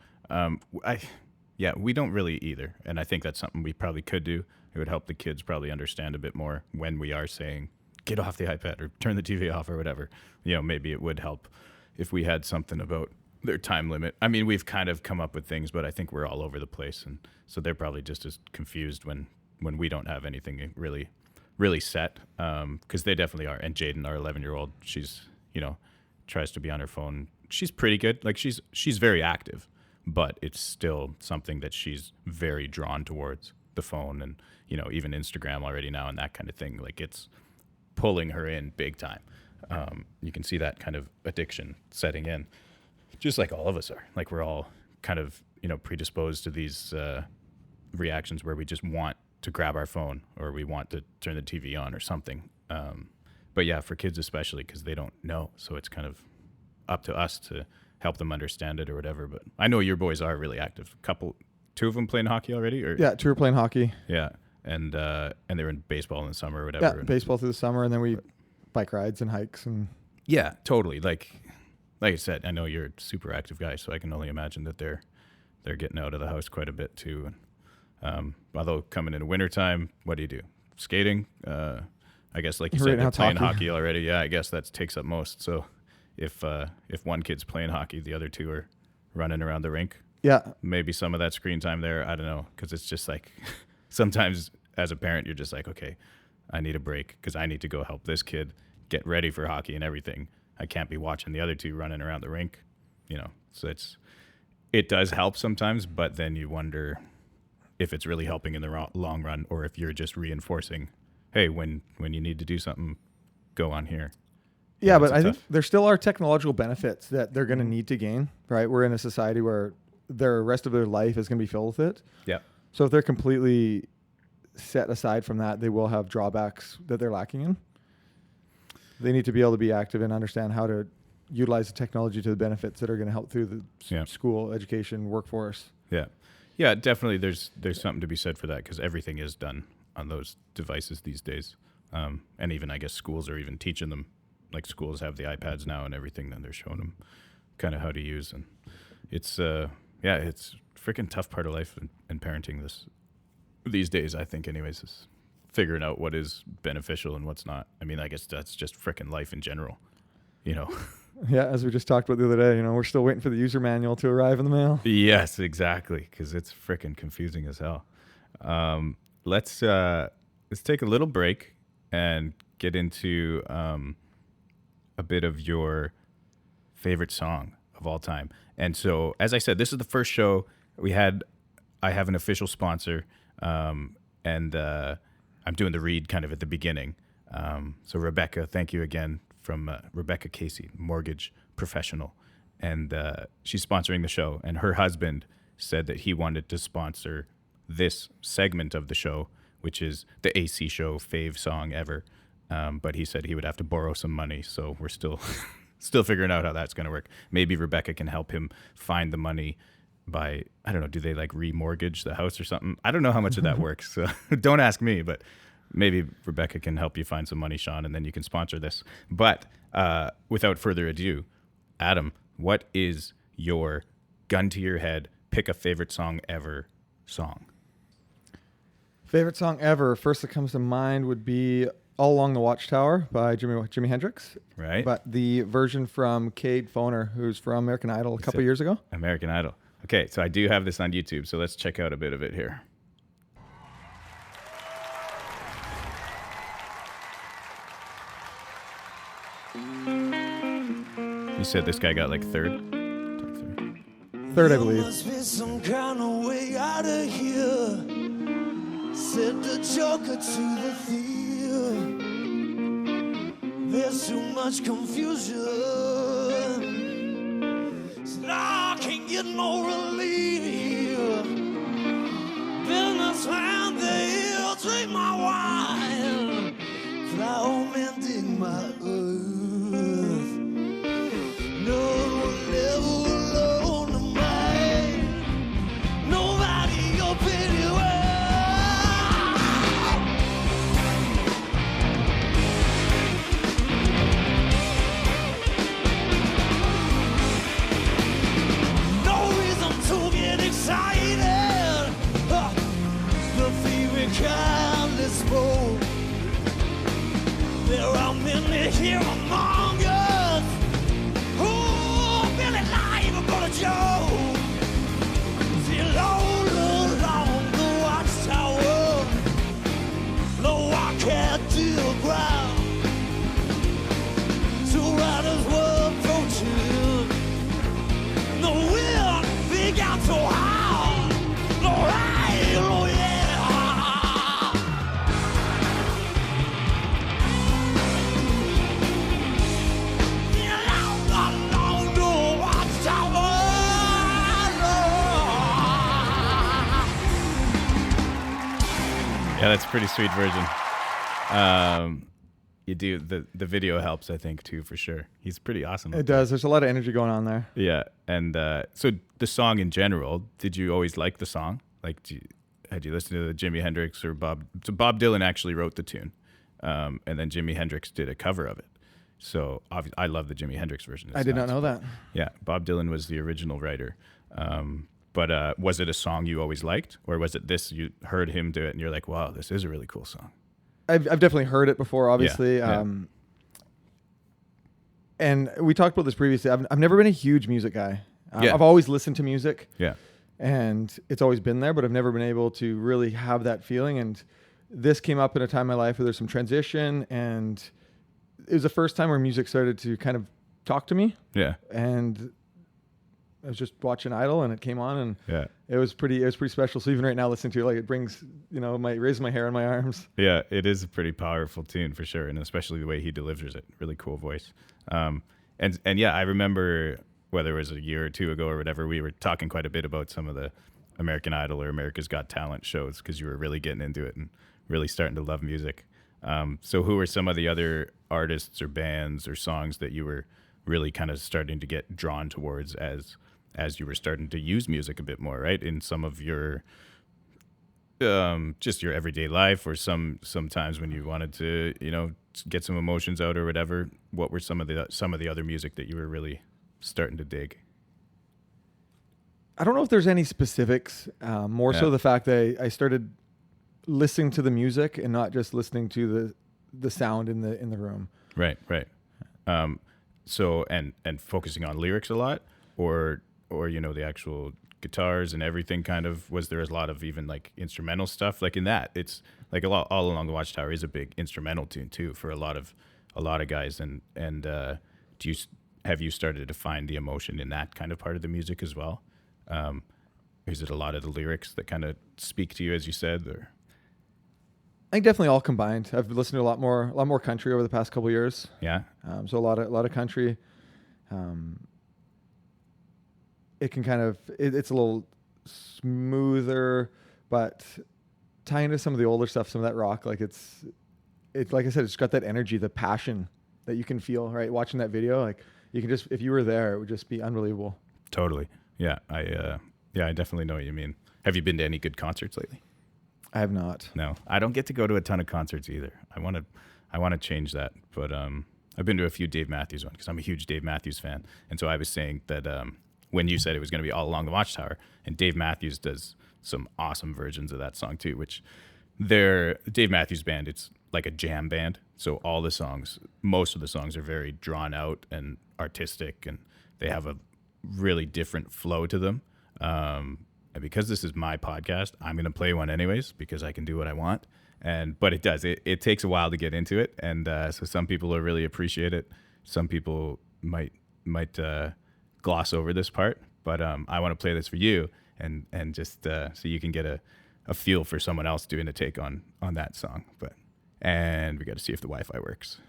We don't really either, and I think that's something we probably could do. It would help the kids probably understand a bit more when we are saying get off the iPad or turn the TV off or whatever. Maybe it would help if we had something about their time limit. I mean, we've kind of come up with things, but I think we're all over the place, and so they're probably just as confused when we don't have anything really set, because they definitely are. And Jaden, our 11-year-old, she's tries to be on her phone. She's pretty good. Like she's very active, but it's still something that she's very drawn towards, the phone, and even Instagram already now and that kind of thing. Like it's pulling her in big time. You can see that kind of addiction setting in, just like all of us are. Like we're all kind of predisposed to these reactions where we just want to grab our phone or we want to turn the TV on or something. But yeah, for kids especially, because they don't know, so it's kind of up to us to help them understand it or whatever. But I know your boys are really active. Two of them playing hockey already, or 2 are playing hockey. Yeah, and they were in baseball in the summer or whatever. Yeah, baseball through the summer, and then we bike rides and hikes and. Yeah, totally. Like I said, I know you're a super active guy, so I can only imagine that they're getting out of the house quite a bit too. And although coming into wintertime, what do you do? Skating? I guess like you said, they're playing hockey already. Yeah, I guess that takes up most. So if one kid's playing hockey, the other two are running around the rink. Yeah. Maybe some of that screen time there. I don't know. Because it's just like sometimes as a parent, you're just like, okay, I need a break because I need to go help this kid get ready for hockey and everything. I can't be watching the other two running around the rink, So it does help sometimes, but then you wonder if it's really helping in the long run, or if you're just reinforcing, hey, when you need to do something, go on here. Yeah, but I think there still are technological benefits that they're going to need to gain, right? We're in a society where their rest of their life is going to be filled with it. Yeah. So if they're completely set aside from that, they will have drawbacks that they're lacking in. They need to be able to be active and understand how to utilize the technology to the benefits that are going to help through the school, education, workforce. Yeah. Yeah, definitely there's something to be said for that, because everything is done on those devices these days. And even, I guess, schools are even teaching them. Like, schools have the iPads now and everything, then they're showing them kind of how to use. And it's, it's a freaking tough part of life and parenting these days, I think, anyways, is figuring out what is beneficial and what's not. I mean, I guess that's just freaking life in general, Yeah, as we just talked about the other day, we're still waiting for the user manual to arrive in the mail. Yes, exactly, because it's freaking confusing as hell. Let's take a little break and get into a bit of your favorite song of all time. And so, as I said, this is the first show I have an official sponsor, and I'm doing the read kind of at the beginning. So Rebecca, thank you again, from Rebecca Casey, mortgage professional. And she's sponsoring the show. And her husband said that he wanted to sponsor this segment of the show, which is the AC show fave song ever. But he said he would have to borrow some money. So we're still figuring out how that's going to work. Maybe Rebecca can help him find the money by, I don't know, do they like remortgage the house or something? I don't know how much of that works. So don't ask me, but maybe Rebecca can help you find some money, Sean, and then you can sponsor this. But without further ado, Adam, what is your gun to your head, pick a favorite song ever song? Favorite song ever, first that comes to mind would be All Along the Watchtower by Jimi Hendrix. Right. But the version from Cade Foner, who's from American Idol a couple years ago. American Idol. Okay, so I do have this on YouTube, so let's check out a bit of it here. You said this guy got like third? Third, I believe. Must be some kind of way out of here. Said the joker to the thief. There's too much confusion. Said I can't get no relief here. Businessman, they'll drink my wine. Fly home and dig my earth. No one ever alone to mine. Nobody your pity no reason to get excited. The fever kindness spoke. There are many here among us who really live about a joke. Till all along the watchtower, no one can do the ground. Two riders were approaching. The wind began to howl. No rain, oh yeah. Yeah, that's a pretty sweet version. You do the video helps, I think, too, for sure. He's pretty awesome. It does. There's a lot of energy going on there. Yeah, and so the song in general, did you always like the song? Like, had you listened to the Jimi Hendrix or Bob? So Bob Dylan actually wrote the tune, and then Jimi Hendrix did a cover of it. So I love the Jimi Hendrix version. I did not know that. Yeah, Bob Dylan was the original writer. But was it a song you always liked, or was it this you heard him do it and you're like, wow, this is a really cool song? I've definitely heard it before, obviously. Yeah. And we talked about this previously. I've never been a huge music guy. Yeah. I've always listened to music. Yeah. and it's always been there, but I've never been able to really have that feeling. And this came up in a time in my life where there's some transition, and it was the first time where music started to kind of talk to me. Yeah. And I was just watching Idol, and it came on, and yeah, it was pretty special. So even right now, listening to it, like, it brings, raises my hair on my arms. Yeah, it is a pretty powerful tune for sure, and especially the way he delivers it. Really cool voice. And yeah, I remember, whether it was a year or two ago or whatever, we were talking quite a bit about some of the American Idol or America's Got Talent shows, because you were really getting into it and really starting to love music. So who were some of the other artists or bands or songs that you were really kind of starting to get drawn towards as you were starting to use music a bit more, right? In some of your just your everyday life, or sometimes when you wanted to, get some emotions out or whatever. What were some of the other music that you were really starting to dig? I don't know if there's any specifics. More so the fact that I started listening to the music and not just listening to the sound in the room. Right. So and focusing on lyrics a lot, or the actual guitars and everything kind of. Was there a lot of even like instrumental stuff? Like in that, it's like All Along the Watchtower is a big instrumental tune too for a lot of guys. And have you started to find the emotion in that kind of part of the music as well? Is it a lot of the lyrics that kind of speak to you, as you said, or? I think definitely all combined. I've listened to a lot more country over the past couple of years. Yeah. So a lot of country. It can kind of it's a little smoother, but tying into some of the older stuff, some of that rock, like it's like I said, it's got that energy, the passion that you can feel, right? Watching that video, like you can just, if you were there, it would just be unbelievable. Totally. Yeah. I definitely know what you mean. Have you been to any good concerts lately? I have not. No, I don't get to go to a ton of concerts either. I want to change that, but I've been to a few Dave Matthews ones because I'm a huge Dave Matthews fan, and so I was saying that when you said it was going to be All Along the Watchtower, and Dave Matthews does some awesome versions of that song too, which Dave Matthews Band, it's like a jam band, so most of the songs are very drawn out and artistic, and they have a really different flow to them. And because this is my podcast, I'm going to play one anyways because I can do what I want. But it takes a while to get into it. And so some people will really appreciate it. Some people might gloss over this part. But I want to play this for you and just so you can get a feel for someone else doing a take on that song. And we got to see if the Wi-Fi works.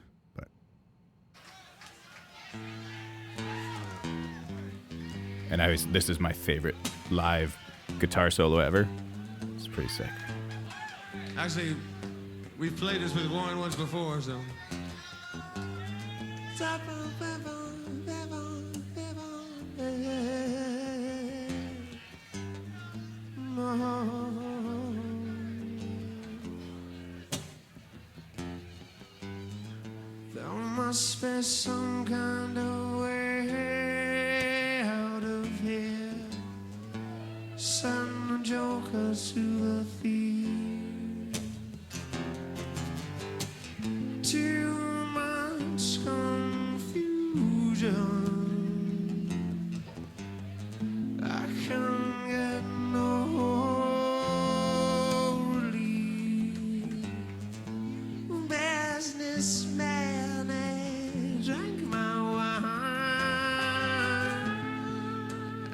And this is my favorite live guitar solo ever. It's pretty sick. Actually, we've played this with Warren once before, so. There must be some kind of way out of here. Send the jokers to the thief. Too much confusion. I can't get no relief. Businessman, I drank my wine.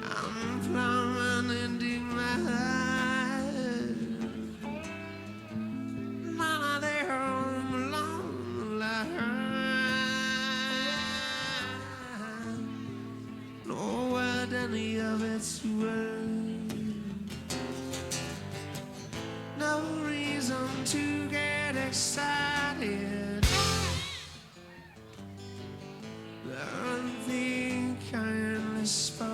I'm plumbing into my life. Mama, they're home along the line. Know what any of it's worth. No reason to get excited. They kindly spoke.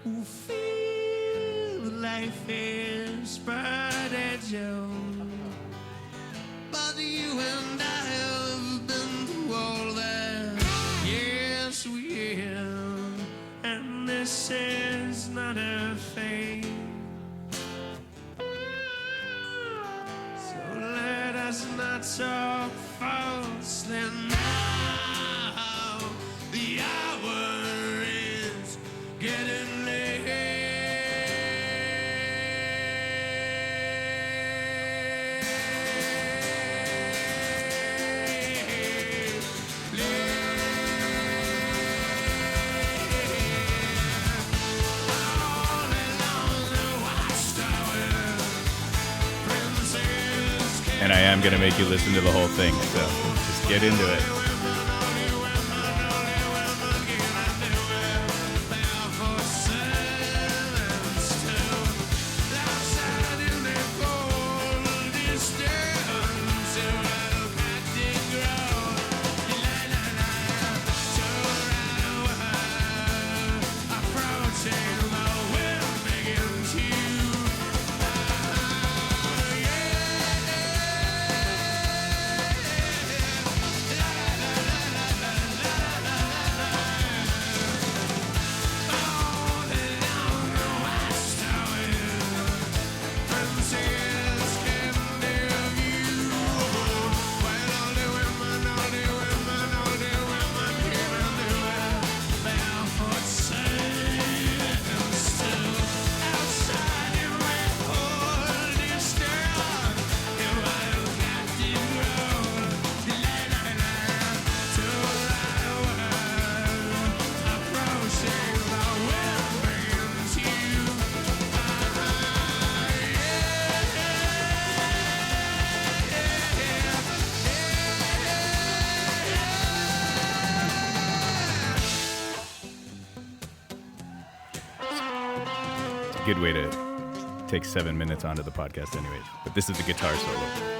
Who feel life is but a joke. But you and I have been through all that. Yes, we have. And this is not a fake. So let us not getting late. And I am going to make you listen to the whole thing, so just get into it. Good way to take 7 minutes onto the podcast anyways. But this is the guitar solo.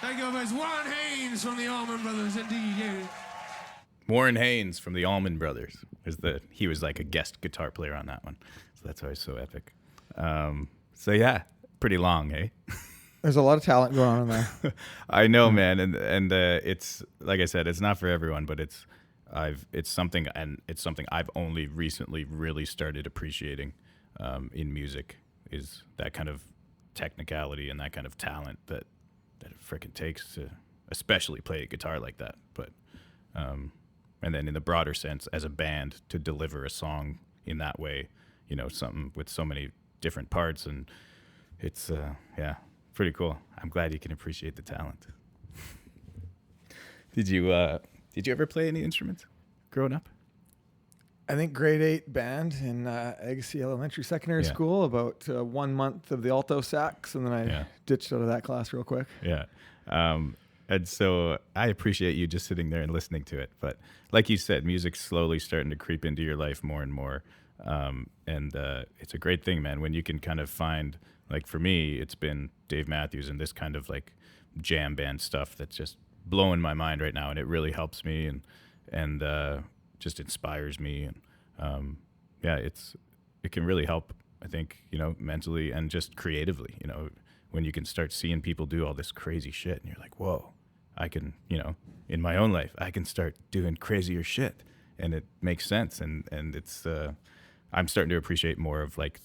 Thank you, guys. One hand. Haynes from the Allman Brothers, indeed, yeah. Warren Haynes from the Allman Brothers he was like a guest guitar player on that one, so that's why it's so epic. So yeah, pretty long, eh? There's a lot of talent going on in there. I know, man, and it's like I said, it's not for everyone, but it's something I've only recently really started appreciating in music, is that kind of technicality and that kind of talent that it freaking takes to especially play a guitar like that. But and then in the broader sense, as a band, to deliver a song in that way, something with so many different parts, and it's pretty cool. I'm glad you can appreciate the talent. Did you ever play any instruments growing up? I think grade 8 band in Agassiz Elementary Secondary School, about 1 month of the alto sax, and then I ditched out of that class real quick. Yeah. And so I appreciate you just sitting there and listening to it. But like you said, music's slowly starting to creep into your life more and more. And it's a great thing, man, when you can kind of find, like for me, it's been Dave Matthews and this kind of like jam band stuff that's just blowing my mind right now. And it really helps me and just inspires me. And it can really help, I think, mentally and just creatively, when you can start seeing people do all this crazy shit and you're like, whoa, I can, in my own life, I can start doing crazier shit, and it makes sense. And it's, I'm starting to appreciate more of like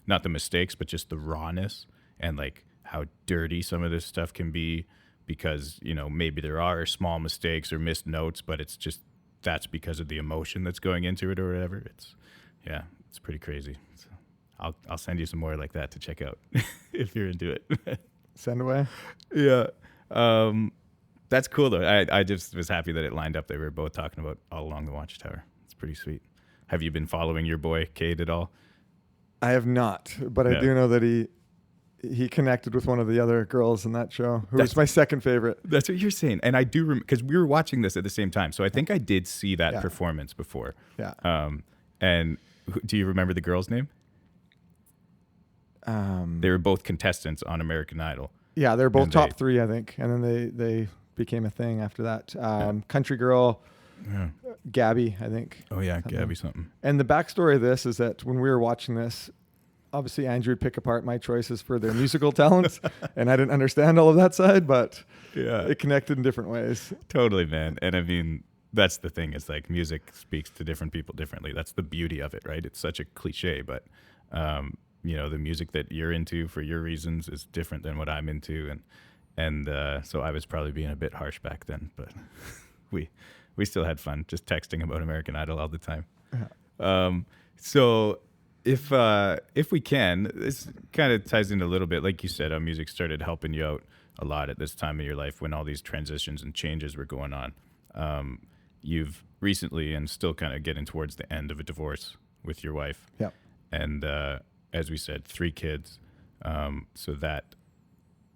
not the mistakes, but just the rawness and like how dirty some of this stuff can be, because, maybe there are small mistakes or missed notes, but it's just, that's because of the emotion that's going into it or whatever. It's pretty crazy. So I'll send you some more like that to check out if you're into it. Send away. Yeah. That's cool though. I just was happy that it lined up. They were both talking about All Along the Watchtower. It's pretty sweet. Have you been following your boy Cade at all? I have not, but I do know that he connected with one of the other girls in that show, who was my second favorite. That's what you're saying. And I do, because we were watching this at the same time. So I think I did see that performance before. Yeah. And do you remember the girl's name? They were both contestants on American Idol. Yeah, they were both top 3, I think. And then they became a thing after that. Country girl, Gabby, I think. Oh, yeah, Gabby something. And the backstory of this is that when we were watching this, obviously Andrew would pick apart my choices for their musical talents, and I didn't understand all of that side, but it connected in different ways. Totally, man. And I mean, that's the thing, is like music speaks to different people differently. That's the beauty of it, right? It's such a cliche, but the music that you're into for your reasons is different than what I'm into, and so I was probably being a bit harsh back then, but we still had fun just texting about American Idol all the time. So if we can, this kind of ties in a little bit, like you said, how music started helping you out a lot at this time of your life when all these transitions and changes were going on. You've recently, and still kind of getting towards the end of a divorce with your wife. Yeah. And as we said, 3 kids. So that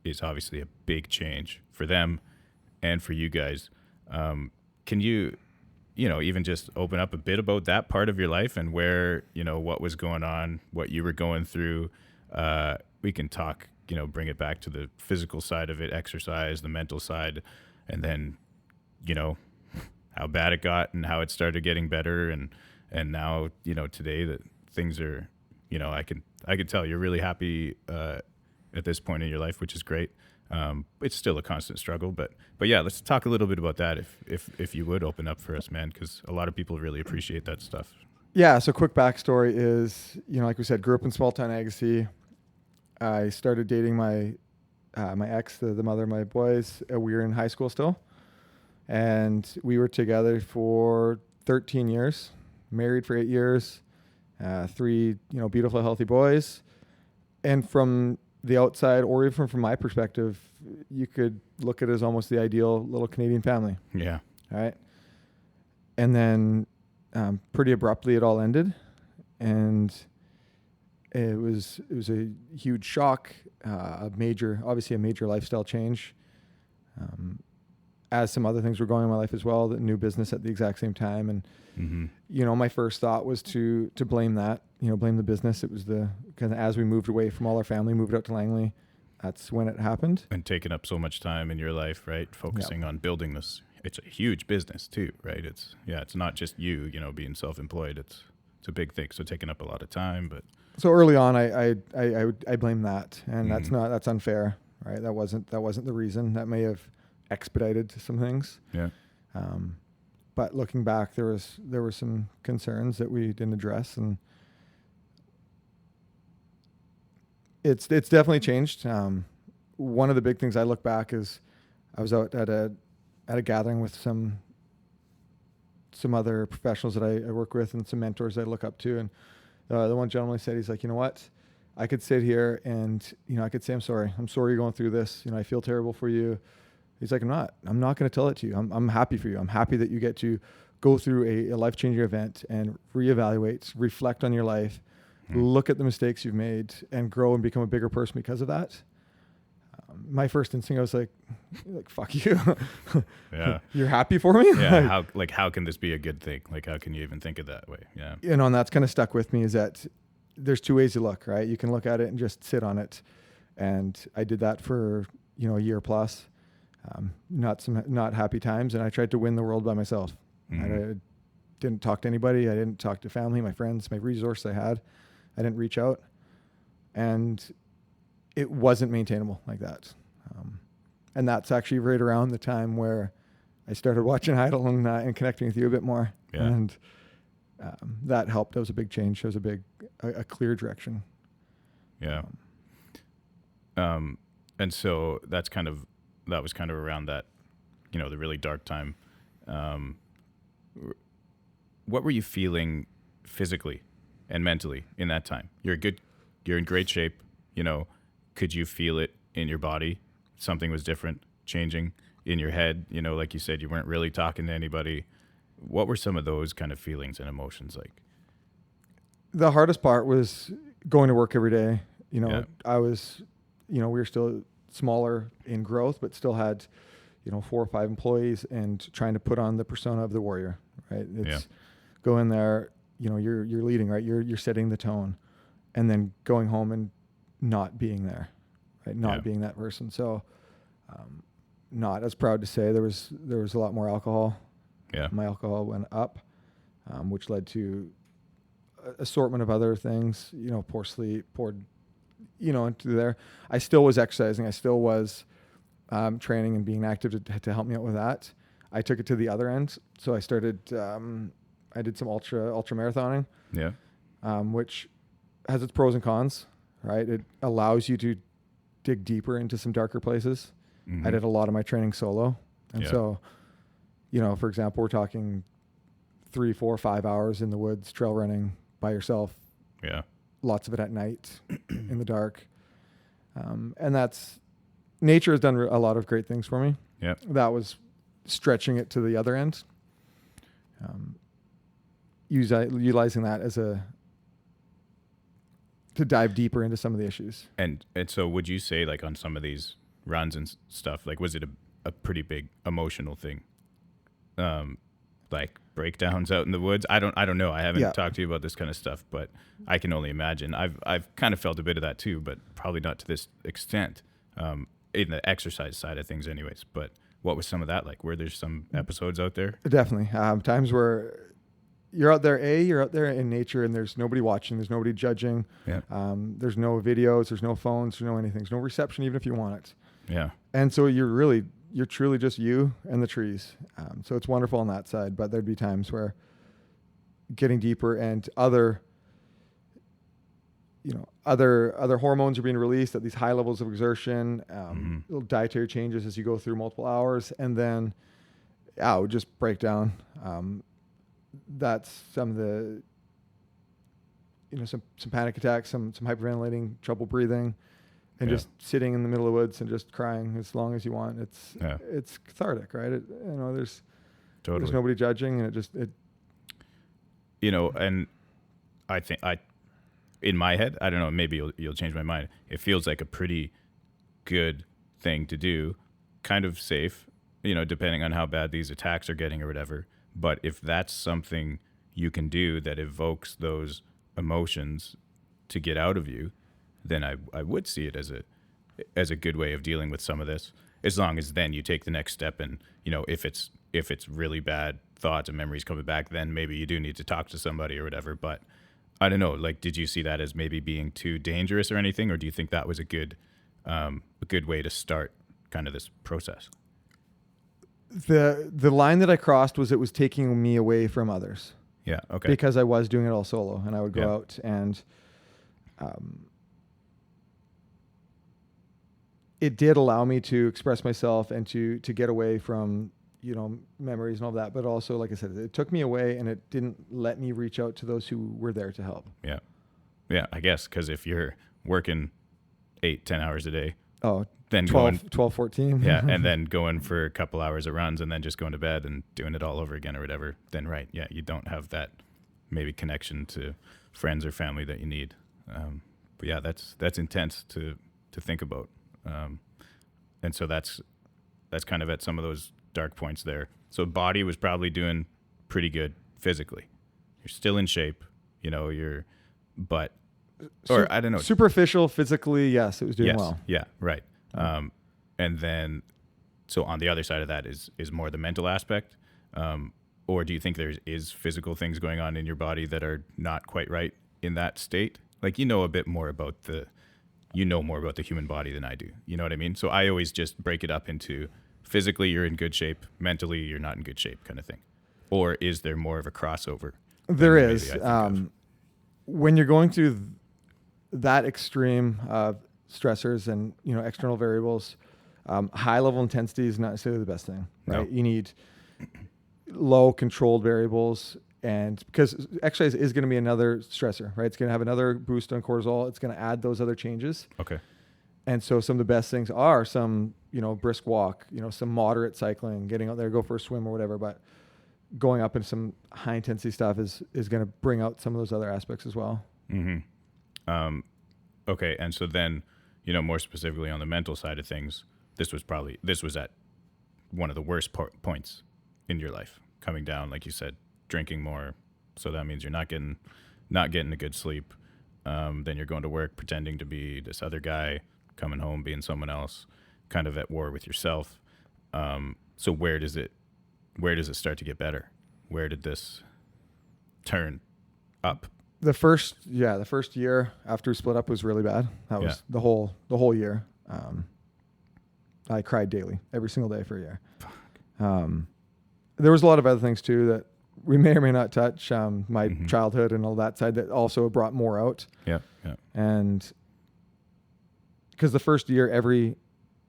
is obviously a big change for them and for you guys. Can you, even just open up a bit about that part of your life and where, what was going on, what you were going through? We can talk, bring it back to the physical side of it, exercise, the mental side, and then, how bad it got and how it started getting better. And now, today that things are, I can tell you're really happy at this point in your life, which is great. It's still a constant struggle, but yeah, let's talk a little bit about that if you would open up for us, man, because a lot of people really appreciate that stuff. Yeah, so quick backstory is, like we said, grew up in small town Agassiz. I started dating my ex, the mother of my boys. We were in high school still, and we were together for 13 years, married for 8 years, 3 beautiful, healthy boys. And from the outside, or even from my perspective, you could look at it as almost the ideal little Canadian family. Yeah. All right. And then pretty abruptly it all ended, and it was a huge shock, obviously a major lifestyle change. As some other things were going on in my life as well, the new business at the exact same time. And, my first thought was to blame that, blame the business. It was because as we moved away from all our family, moved out to Langley, that's when it happened. And taking up so much time in your life, right? Focusing on building this. It's a huge business too, right? It's not just you, being self-employed. It's a big thing. So taking up a lot of time, but. So early on, I blame that, and that's unfair, right? That wasn't the reason. That may have expedited some things. Yeah. But looking back, there were some concerns that we didn't address, and it's definitely changed. One of the big things I look back is I was out at a gathering with some other professionals that I work with and some mentors that I look up to, and the one gentleman said, he's like, you know what, I could sit here and I could say I'm sorry you're going through this. I feel terrible for you. He's like, I'm not going to tell it to you. I'm happy for you. I'm happy that you get to go through a life-changing event and reevaluate, reflect on your life, look at the mistakes you've made, and grow and become a bigger person because of that. My first instinct, I was like fuck you. Yeah. You're happy for me? Yeah. How can this be a good thing? Like, how can you even think of that way? Yeah. And that's kind of stuck with me, is that there's two ways to look, right? You can look at it and just sit on it. And I did that for, a year plus. Not happy times. And I tried to win the world by myself. I didn't talk to anybody. I didn't talk to family, my friends, my resources I had. I didn't reach out. And it wasn't maintainable like that. And that's actually right around the time where I started watching Idol and connecting with you a bit more. Yeah. And that helped. That was a big change. That was a clear direction. Yeah. And so that was kind of around that, the really dark time. What were you feeling physically and mentally in that time? You're in great shape. Could you feel it in your body? Something was different, changing in your head. Like you said, you weren't really talking to anybody. What were some of those kind of feelings and emotions like? The hardest part was going to work every day. I was, we were still smaller in growth, but still had, 4 or 5 employees, and trying to put on the persona of the warrior, right? It's go in there, you're leading, right? You're setting the tone, and then going home and not being there, right? Not being that person. So, not as proud to say there was a lot more alcohol. Yeah. My alcohol went up, which led to assortment of other things, poor sleep, into there. I still was exercising. I still was training and being active to help me out with that. I took it to the other end. So I started, I did some ultra marathoning, which has its pros and cons, right? It allows you to dig deeper into some darker places. Mm-hmm. I did a lot of my training solo. And so, for example, we're talking 3, 4, 5 hours in the woods, trail running by yourself. Yeah. Lots of it at night in the dark. And nature has done a lot of great things for me. Yeah. That was stretching it to the other end. Utilizing that to dive deeper into some of the issues. And so would you say, like, on some of these runs and stuff, like, was it a pretty big emotional thing? Like breakdowns out in the woods? I don't know. I haven't talked to you about this kind of stuff, but I can only imagine. I've kind of felt a bit of that too, but probably not to this extent, in the exercise side of things anyways. But what was some of that like? Were there some episodes out there? Definitely. Times where you're out there in nature, and there's nobody watching, there's nobody judging. Yeah. There's no videos, there's no phones, there's no anything. There's no reception, even if you want it. Yeah. And so you're truly just you and the trees. So it's wonderful on that side, but there'd be times where getting deeper and other hormones are being released at these high levels of exertion, little dietary changes as you go through multiple hours, and then it would just break down. That's some of the, some panic attacks, some hyperventilating, trouble breathing, and just sitting in the middle of the woods and just crying as long as you want. It's cathartic, right? There's nobody judging, and and I think in my head, I don't know, maybe you'll change my mind. It feels like a pretty good thing to do, kind of safe, depending on how bad these attacks are getting or whatever. But if that's something you can do that evokes those emotions to get out of you, then I would see it as as a good way of dealing with some of this, as long as then you take the next step and, if it's really bad thoughts and memories coming back, then maybe you do need to talk to somebody or whatever. But I don't know, like, did you see that as maybe being too dangerous or anything, or do you think that was a good way to start kind of this process? The line that I crossed was it was taking me away from others. Yeah. Okay. Because I was doing it all solo, and I would go out and, it did allow me to express myself and to get away from, memories and all that. But also, like I said, it took me away, and it didn't let me reach out to those who were there to help. Yeah. Yeah, I guess, because if you're working 8-10 hours a day, then 12, 14. Yeah, and then going for a couple hours of runs and then just going to bed and doing it all over again or whatever, then right, yeah, you don't have that maybe connection to friends or family that you need. But yeah, that's intense to think about. And so that's kind of at some of those dark points there. So body was probably doing pretty good physically. You're still in shape, but I don't know. Superficial physically, yes, it was doing well. Yeah, right. And then, so on the other side of that is more the mental aspect, or do you think there is physical things going on in your body that are not quite right in that state? Like, a bit more about the human body than I do. You know what I mean? So I always just break it up into physically you're in good shape, mentally you're not in good shape kind of thing. Or is there more of a crossover? There is. When you're going through that extreme of stressors and, external variables, high level intensity is not necessarily the best thing, right? No. You need low controlled variables, and because exercise is going to be another stressor, right? It's going to have another boost on cortisol. It's going to add those other changes. Okay. And so some of the best things are some, brisk walk, some moderate cycling, getting out there, go for a swim or whatever. But going up in some high intensity stuff is going to bring out some of those other aspects as well. Mm-hmm. Okay. And so then, more specifically on the mental side of things, this was at one of the worst points in your life, coming down, like you said, drinking more. So that means you're not getting a good sleep. Then you're going to work pretending to be this other guy, coming home being someone else, kind of at war with yourself. So where does it start to get better? Where did this turn up? The first year after we split up was really bad. That was the whole year. I cried daily, every single day for a year. There was a lot of other things too that we may or may not touch. My childhood and all that side that also brought more out. Yeah. And because the first year, every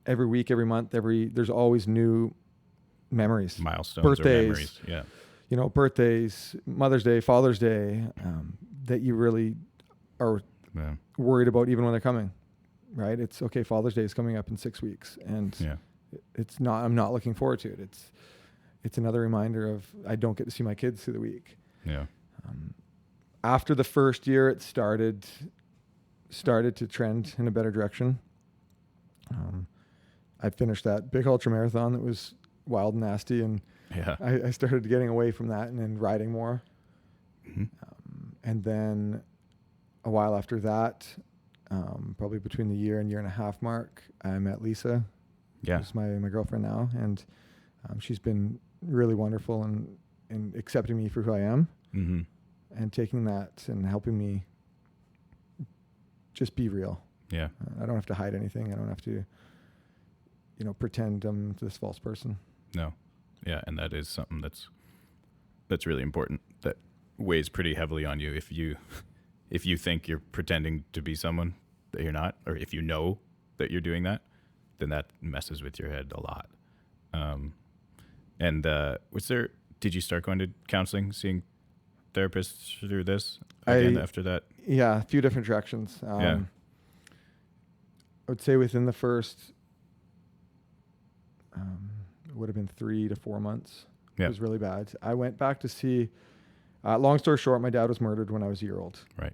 week, every month, there's always new memories, milestones, birthdays, or memories. Yeah. Birthdays, Mother's Day, Father's Day, that you really are worried about even when they're coming, right? It's okay. Father's Day is coming up in 6 weeks, and I'm not looking forward to it. It's another reminder of I don't get to see my kids through the week. Yeah. After the first year, it started to trend in a better direction. I finished that big ultra marathon that was wild and nasty, and I started getting away from that and then riding more. Mm-hmm. And then a while after that, probably between the year and a half mark, I met Lisa. Yeah. Who's my girlfriend now, and she's been really wonderful in accepting me for who I am, and taking that and helping me just be real. Yeah. I don't have to hide anything. I don't have to, pretend I'm this false person. No. Yeah. And that is something that's really important, that weighs pretty heavily on you. If you think you're pretending to be someone that you're not, or if you know that you're doing that, then that messes with your head a lot. And did you start going to counseling, seeing therapists through this again after that? Yeah, a few different directions. I would say within the first, it would have been 3 to 4 months. It was really bad. I went back to see, long story short, my dad was murdered when I was a year old. Right.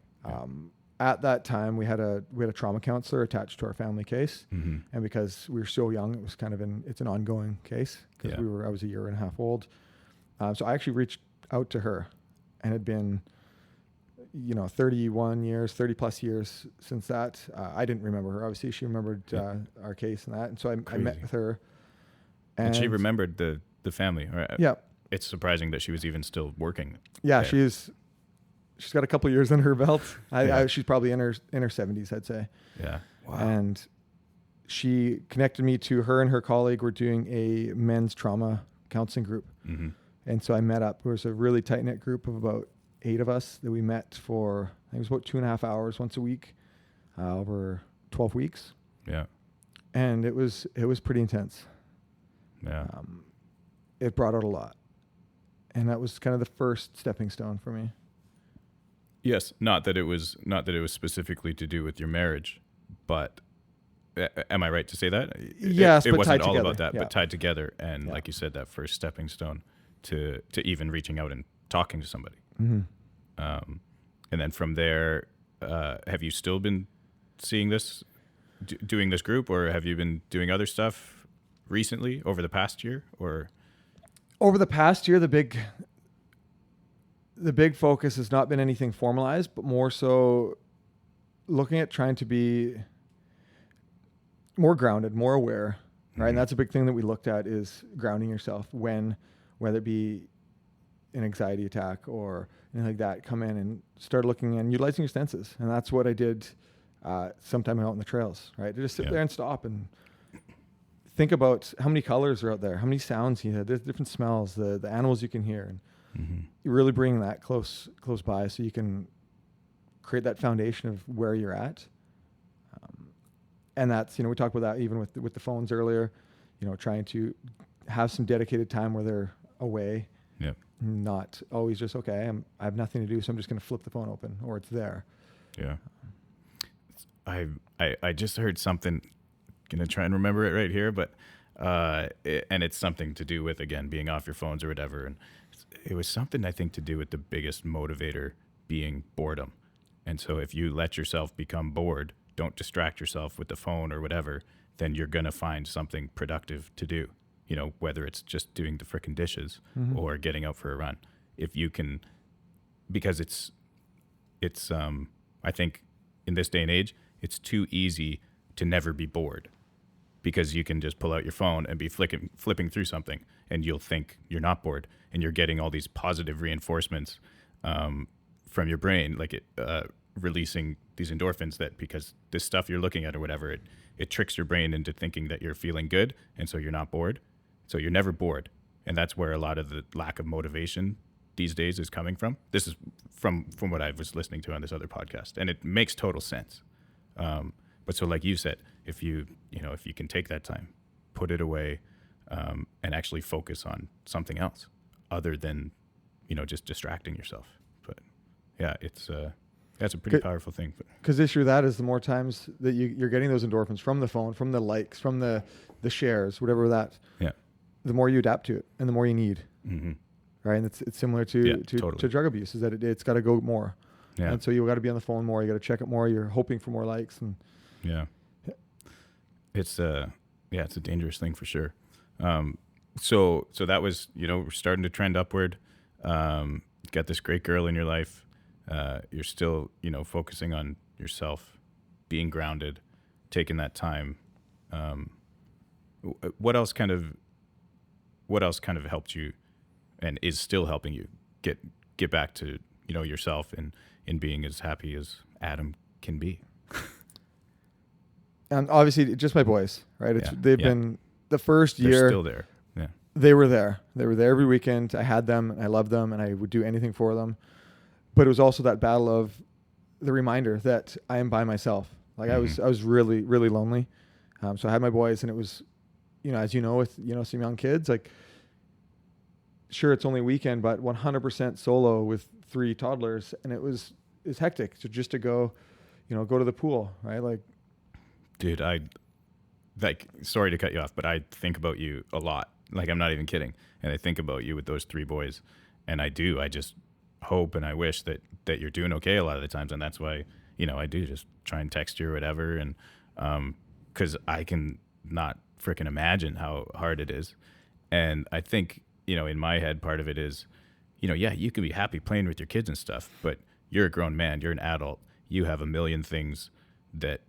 At that time, we had a trauma counselor attached to our family case, and because we were so young, it was kind of it's an ongoing case because I was a year and a half old. So I actually reached out to her, and had been, 31 years, 30 plus years since that. I didn't remember her. Obviously, she remembered our case and that. And so I met with her. And she remembered the family. Right? Yeah. It's surprising that she was even still working. Yeah, there. she's got a couple of years under her belt. She's probably in her 70s, I'd say. Yeah. Wow. And she connected me to her and her colleague were doing a men's trauma counseling group. Mm-hmm. And so I met up. It was a really tight-knit group of about 8 of us that we met for, I think it was about 2.5 hours once a week over 12 weeks. Yeah. And it was pretty intense. Yeah. It brought out a lot. And that was kind of the first stepping stone for me. Yes. Not that it was specifically to do with your marriage, but am I right to say that? Yes, it but wasn't tied all together. about that, Yeah. but tied together. And like you said, that first stepping stone to even reaching out and talking to somebody. Mm-hmm. And then from there, have you still been seeing this, doing this group, or have you been doing other stuff recently over the past year? Or over the past year, the big focus has not been anything formalized, but more so looking at trying to be more grounded, more aware, right? Mm-hmm. And that's a big thing that we looked at is grounding yourself when, whether it be an anxiety attack or anything like that, come in and start looking and utilizing your senses. And that's what I did sometime out in the trails, right? To just sit there and stop and think about how many colors are out there, how many sounds you hear, there's different smells, the animals you can hear. And you really bring that close by so you can create that foundation of where you're at. And that's, we talked about that even with the phones earlier, trying to have some dedicated time where they're away. Yep. Not always just, okay, I have nothing to do, so I'm just going to flip the phone open, or it's there. Yeah. I just heard something, going to try and remember it right here, but and it's something to do with, again, being off your phones or whatever. And it was something, I think, to do with the biggest motivator being boredom. And so if you let yourself become bored, don't distract yourself with the phone or whatever, then you're going to find something productive to do. Whether it's just doing the frickin' dishes or getting out for a run. If you can, because it's I think in this day and age, it's too easy to never be bored, because you can just pull out your phone and be flipping through something and you'll think you're not bored, and you're getting all these positive reinforcements from your brain, like releasing these endorphins, that because this stuff you're looking at or whatever, it tricks your brain into thinking that you're feeling good, and so you're not bored. So you're never bored. And that's where a lot of the lack of motivation these days is coming from. This is from what I was listening to on this other podcast, and it makes total sense. But so like you said, if you can take that time, put it away, and actually focus on something else other than, just distracting yourself. But yeah, that's a pretty powerful thing. Because the issue with that is the more times that you're getting those endorphins from the phone, from the likes, from the shares, whatever that, the more you adapt to it and the more you need. Mm-hmm. Right. And it's similar to drug abuse, is that it's got to go more. Yeah. And so you got to be on the phone more. You got to check it more. You're hoping for more likes. And it's a dangerous thing for sure. So that was, we're starting to trend upward. Got this great girl in your life. You're still, focusing on yourself, being grounded, taking that time. What else kind of helped you and is still helping you get back to, yourself and being as happy as Adam can be? And obviously just my boys, right? They've been the first year. They're still there. Yeah. They were there. They were there every weekend. I had them and I loved them and I would do anything for them. But it was also that battle of the reminder that I am by myself. Like I was really, really lonely. So I had my boys, and it was, as with, some young kids, like, sure, it's only weekend, but 100% solo with 3 toddlers. And it's hectic just to go, go to the pool, right? Like, dude, sorry to cut you off, but I think about you a lot. Like, I'm not even kidding. And I think about you with those 3 boys, and I just hope and I wish that you're doing okay a lot of the times. And that's why, I do just try and text you or whatever. And, cause I can not freaking imagine how hard it is. And I think, in my head, part of it is, you can be happy playing with your kids and stuff, but you're a grown man, you're an adult, you have a million things that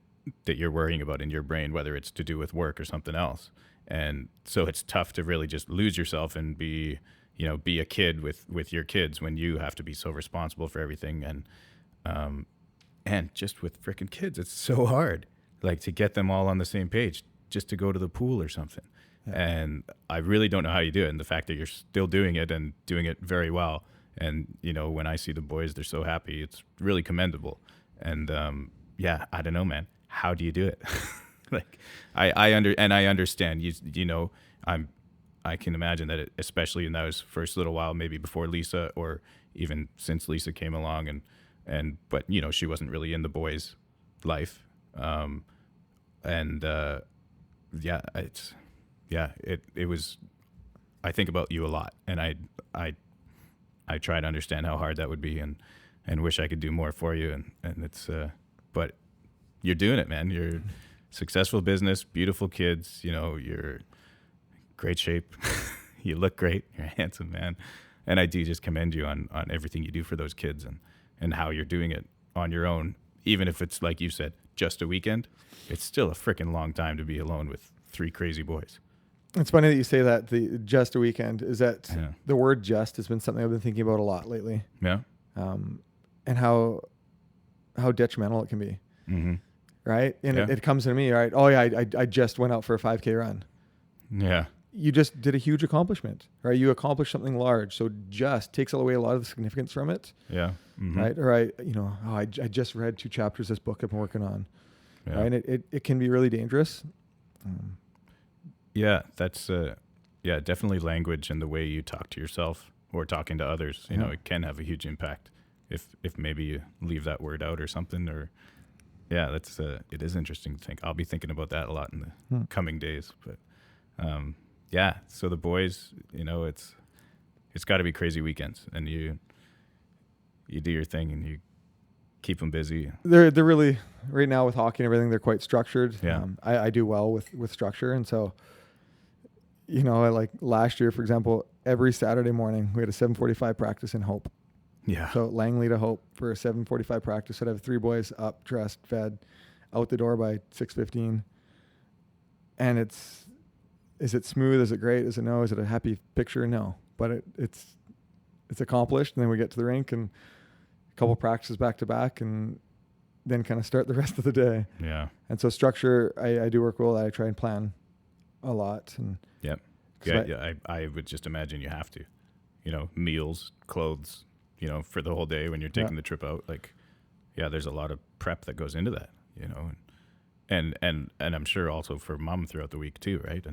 you're worrying about in your brain, whether it's to do with work or something else. And so it's tough to really just lose yourself and be a kid with your kids when you have to be so responsible for everything. And just with freaking kids, it's so hard, like, to get them all on the same page just to go to the pool or something. Yeah. And I really don't know how you do it. And the fact that you're still doing it and doing it very well. And, when I see the boys, they're so happy. It's really commendable. And I don't know, man. How do you do it? Like, I understand. I can imagine that especially in those first little while, maybe before Lisa or even since Lisa came along, but she wasn't really in the boys' life. It was. I think about you a lot, and I try to understand how hard that would be, and wish I could do more for you, and it's but you're doing it, man. You're successful business, beautiful kids, you're great shape. You look great. You're a handsome man. And I do just commend you on everything you do for those kids and how you're doing it on your own. Even if it's, like you said, just a weekend, it's still a freaking long time to be alone with 3 crazy boys. It's funny that you say that, the just a weekend, is that the word just has been something I've been thinking about a lot lately. Yeah. And how detrimental it can be. Mm-hmm. Right? And it comes to me, right? Oh yeah, I just went out for a 5K run. Yeah. You just did a huge accomplishment, right? You accomplished something large. So just takes away a lot of the significance from it. Yeah. Mm-hmm. Right? Or I just read 2 chapters of this book I've been working on. Yeah. Right? And it can be really dangerous. Yeah, that's definitely language and the way you talk to yourself or talking to others. It can have a huge impact if maybe you leave that word out or something. Or that's it is interesting to think. I'll be thinking about that a lot in the coming days. But so the boys, it's got to be crazy weekends, and you do your thing and you keep them busy. They're really, right now with hockey and everything, they're quite structured. Yeah. I do well with structure, and so. Like last year, for example, every Saturday morning we had a 7:45 practice in Hope. Yeah. So Langley to Hope for a 7:45 practice. I'd have 3 boys up, dressed, fed, out the door by 6:15. And is it smooth? Is it great? Is it no? Is it a happy picture? No. But it's accomplished. And then we get to the rink and a couple practices back to back, and then kind of start the rest of the day. Yeah. And so structure, I do work well. I try and plan a lot. And yep. Yeah, I would just imagine you have to, meals, clothes, for the whole day when you're taking the trip out. Like, there's a lot of prep that goes into that, and I'm sure also for mom throughout the week too, right?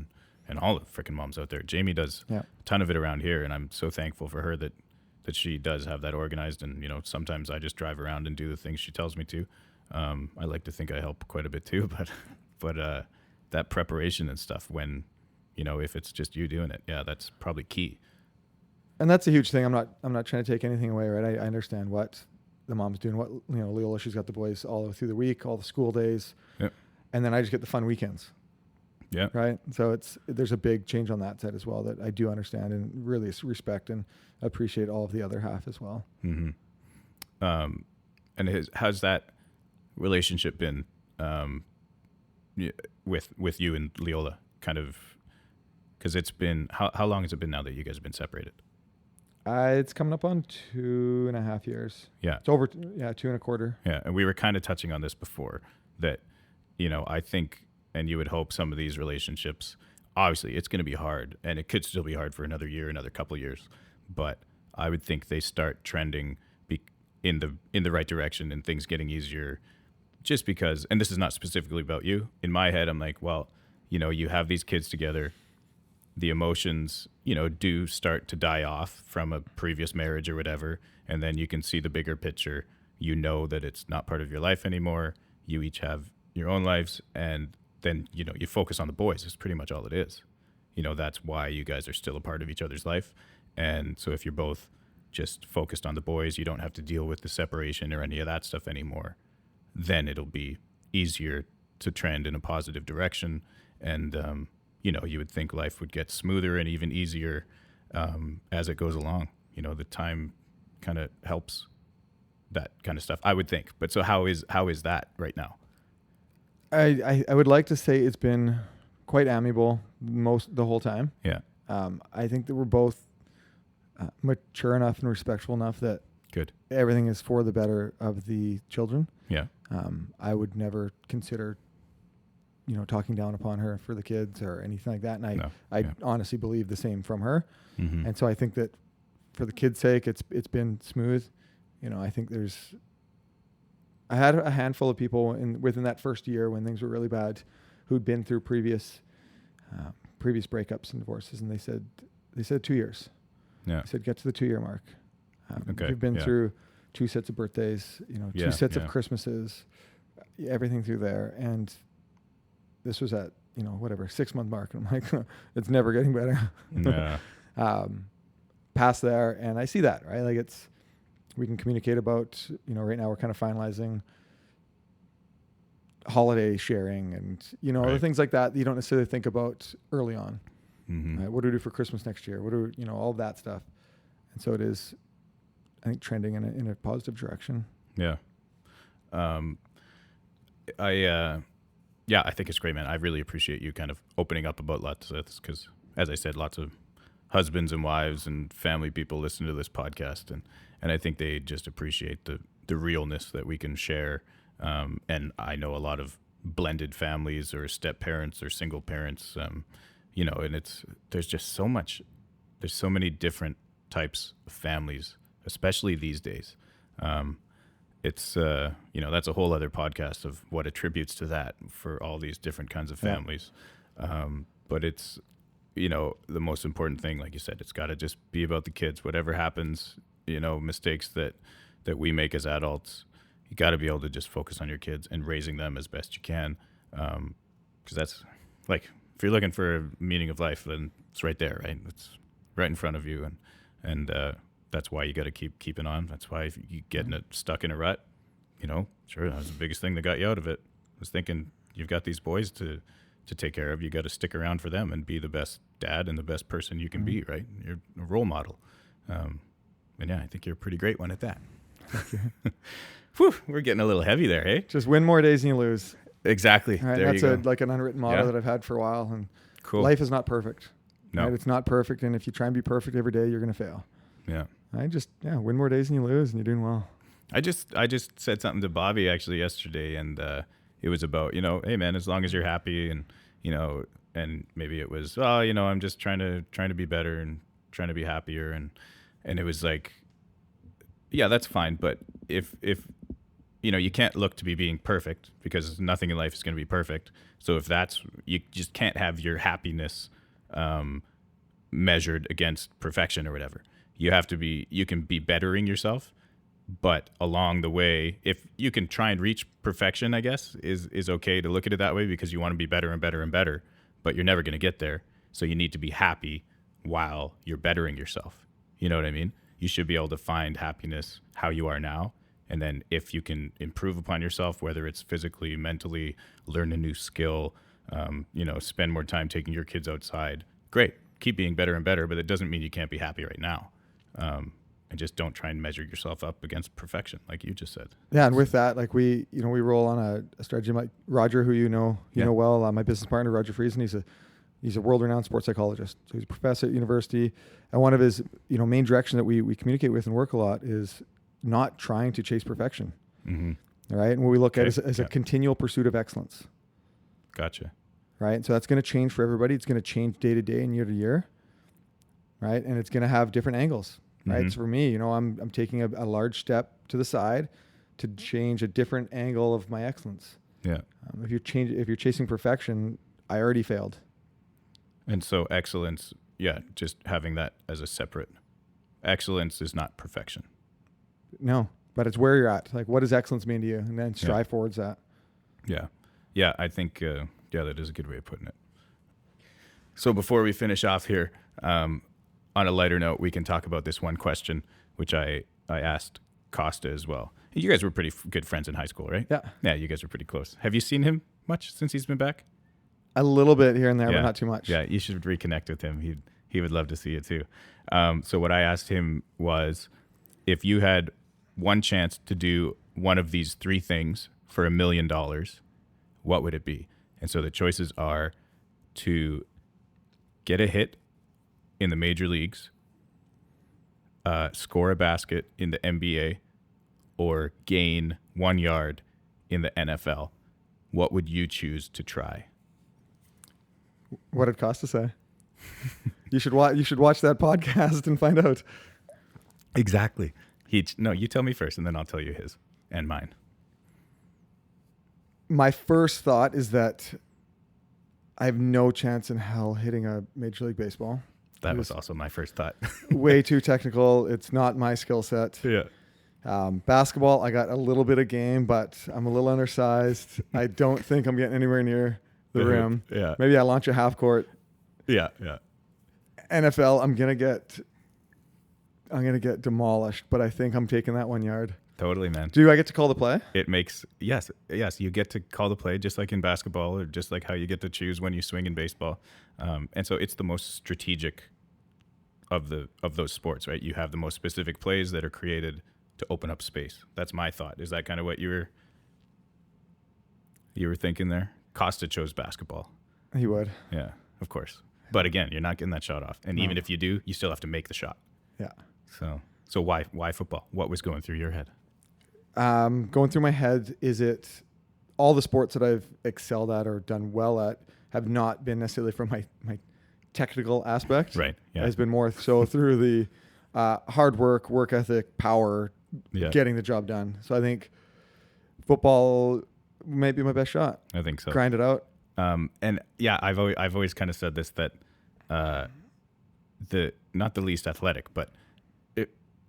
And all the freaking moms out there. Jamie does a ton of it around here, and I'm so thankful for her that she does have that organized. And sometimes I just drive around and do the things she tells me to. I like to think I help quite a bit too, but that preparation and stuff, when if it's just you doing it, that's probably key. And that's a huge thing. I'm not trying to take anything away, right? I understand what the mom's doing. What Leola, she's got the boys all through the week, all the school days, and then I just get the fun weekends. Yeah. Right. So there's a big change on that side as well that I do understand and really respect and appreciate all of the other half as well. Mm-hmm. And how's that relationship been with you and Leola? Kind of, because it's been how long has it been now that you guys have been separated? It's coming up on 2.5 years. Yeah. It's over 2.25. Yeah. And we were kind of touching on this before that, I think, and you would hope some of these relationships, obviously it's going to be hard, and it could still be hard for another year, another couple of years, but I would think they start trending in the right direction and things getting easier, just because, and this is not specifically about you. In my head, I'm like, well, you have these kids together, the emotions, do start to die off from a previous marriage or whatever. And then you can see the bigger picture. That it's not part of your life anymore. You each have your own lives. And then, you focus on the boys. It's pretty much all it is. That's why you guys are still a part of each other's life. And so if you're both just focused on the boys, you don't have to deal with the separation or any of that stuff anymore. Then it'll be easier to trend in a positive direction. And, you would think life would get smoother and even easier as it goes along. The time kind of helps that kind of stuff, I would think. But so how is that right now? I would like to say it's been quite amiable the whole time. Yeah. I think that we're both mature enough and respectful enough that Good. everything is for the better of the children. Yeah. I would never consider, talking down upon her for the kids or anything like that. And I honestly believe the same from her. Mm-hmm. And so I think that for the kids' sake, it's been smooth. I think I had a handful of people within that first year when things were really bad, who'd been through previous breakups and divorces, and they said 2 years. Yeah. They said get to the 2-year mark. Okay. We've been through 2 sets of birthdays, 2 sets of Christmases, everything through there, and this was at 6-month mark, and I'm like, it's never getting better. Yeah. Past there, and I see that, right? Like we can communicate about, right now we're kind of finalizing holiday sharing and, other things like that you don't necessarily think about early on. Mm-hmm. Right? What do we do for Christmas next year? What do we, all of that stuff. And so it is, I think, trending in a positive direction. Yeah. I think it's great, man. I really appreciate you kind of opening up about lots of this because, as I said, lots of husbands and wives and family people listen to this podcast, and I think they just appreciate the realness that we can share. And I know a lot of blended families or step parents or single parents, and there's just there's so many different types of families, especially these days. It's that's a whole other podcast of what attributes to that for all these different kinds of families. But it's, the most important thing, like you said, it's got to just be about the kids. Whatever happens, mistakes that we make as adults, you got to be able to just focus on your kids and raising them as best you can. Because that's like, if you're looking for a meaning of life, then it's right there, right? It's right in front of you. And that's why you got to keep keeping on. That's why if you get stuck in a rut, sure, that was the biggest thing that got you out of it. I was thinking, you've got these boys to take care of. You got to stick around for them and be the best dad and the best person you can be, right? You're a role model. And yeah, I think you're a pretty great one at that. Whew, we're getting a little heavy there, eh? Just win more days than you lose. Exactly. Right, there that's you go. like an unwritten motto that I've had for a while. And cool. Life is not perfect. No. Right? It's not perfect. And if you try and be perfect every day, you're going to fail. Yeah. Win more days than you lose, and you're doing well. I just said something to Bobby actually yesterday, and it was about, hey man, as long as you're happy, and and maybe it was, I'm just trying to be better and trying to be happier, and it was like, yeah, that's fine, but if you can't look to be being perfect because nothing in life is going to be perfect. So if you just can't have your happiness measured against perfection or whatever. You can be bettering yourself, but along the way, if you can try and reach perfection, I guess is okay to look at it that way because you want to be better and better and better, but you're never going to get there. So you need to be happy while you're bettering yourself. You know what I mean? You should be able to find happiness how you are now. And then if you can improve upon yourself, whether it's physically, mentally, learn a new skill, spend more time taking your kids outside, great. Keep being better and better, but it doesn't mean you can't be happy right now. And just don't try and measure yourself up against perfection, like you just said. Yeah, and with that, like we roll on a strategy. Like Roger, who you know well, my business partner, Roger Friesen, he's a world-renowned sports psychologist. So he's a professor at university, and one of his main direction that we communicate with and work a lot is not trying to chase perfection. Mm-hmm. All right, and what we look at is a continual pursuit of excellence. Gotcha. Right, and so that's going to change for everybody. It's going to change day to day and year to year. Right, and it's going to have different angles. Right, Mm-hmm. so for me, I'm taking a large step to the side to change a different angle of my excellence. Yeah. If you're chasing perfection, I already failed. And so excellence, just having that as a separate. Excellence is not perfection. No, but it's where you're at. Like, what does excellence mean to you? And then strive towards that. Yeah. Yeah, I think, that is a good way of putting it. So before we finish off here, on a lighter note, we can talk about this one question, which I asked Costa as well. You guys were pretty good friends in high school, right? Yeah. Yeah, you guys were pretty close. Have you seen him much since he's been back? A little bit here and there, but not too much. Yeah, you should reconnect with him. He would love to see it too. So what I asked him was, if you had one chance to do one of these three things for $1 million, what would it be? And so the choices are to get a hit in the major leagues, score a basket in the NBA, or gain 1 yard in the NFL. What would you choose to try? What did Costa say? You should watch that podcast and find out. Exactly. No, you tell me first, and then I'll tell you his and mine. My first thought is that I have no chance in hell hitting a Major League Baseball. That was also my first thought. Way too technical. It's not my skill set. Yeah. Basketball, I got a little bit of game, but I'm a little undersized. I don't think I'm getting anywhere near the rim. Yeah. Maybe I launch a half court. Yeah, yeah. NFL, I'm gonna get demolished, but I think I'm taking that 1 yard. Totally, man. Do I get to call the play? It makes yes. You get to call the play, just like in basketball, or just like how you get to choose when you swing in baseball. And so it's the most strategic of those sports, right? You have the most specific plays that are created to open up space. That's my thought. Is that kind of what you were thinking there? Costa chose basketball. He would. Yeah, of course. But again, you're not getting that shot off, and even if you do, you still have to make the shot. Yeah. So why football? What was going through your head? Going through my head, is it all the sports that I've excelled at or done well at have not been necessarily from my technical aspect. Right. Yeah. It's been more so through the hard work ethic, power, getting the job done. So I think football may be my best shot. I think so. Grind it out. And yeah, I've always kind of said this, that not the least athletic, but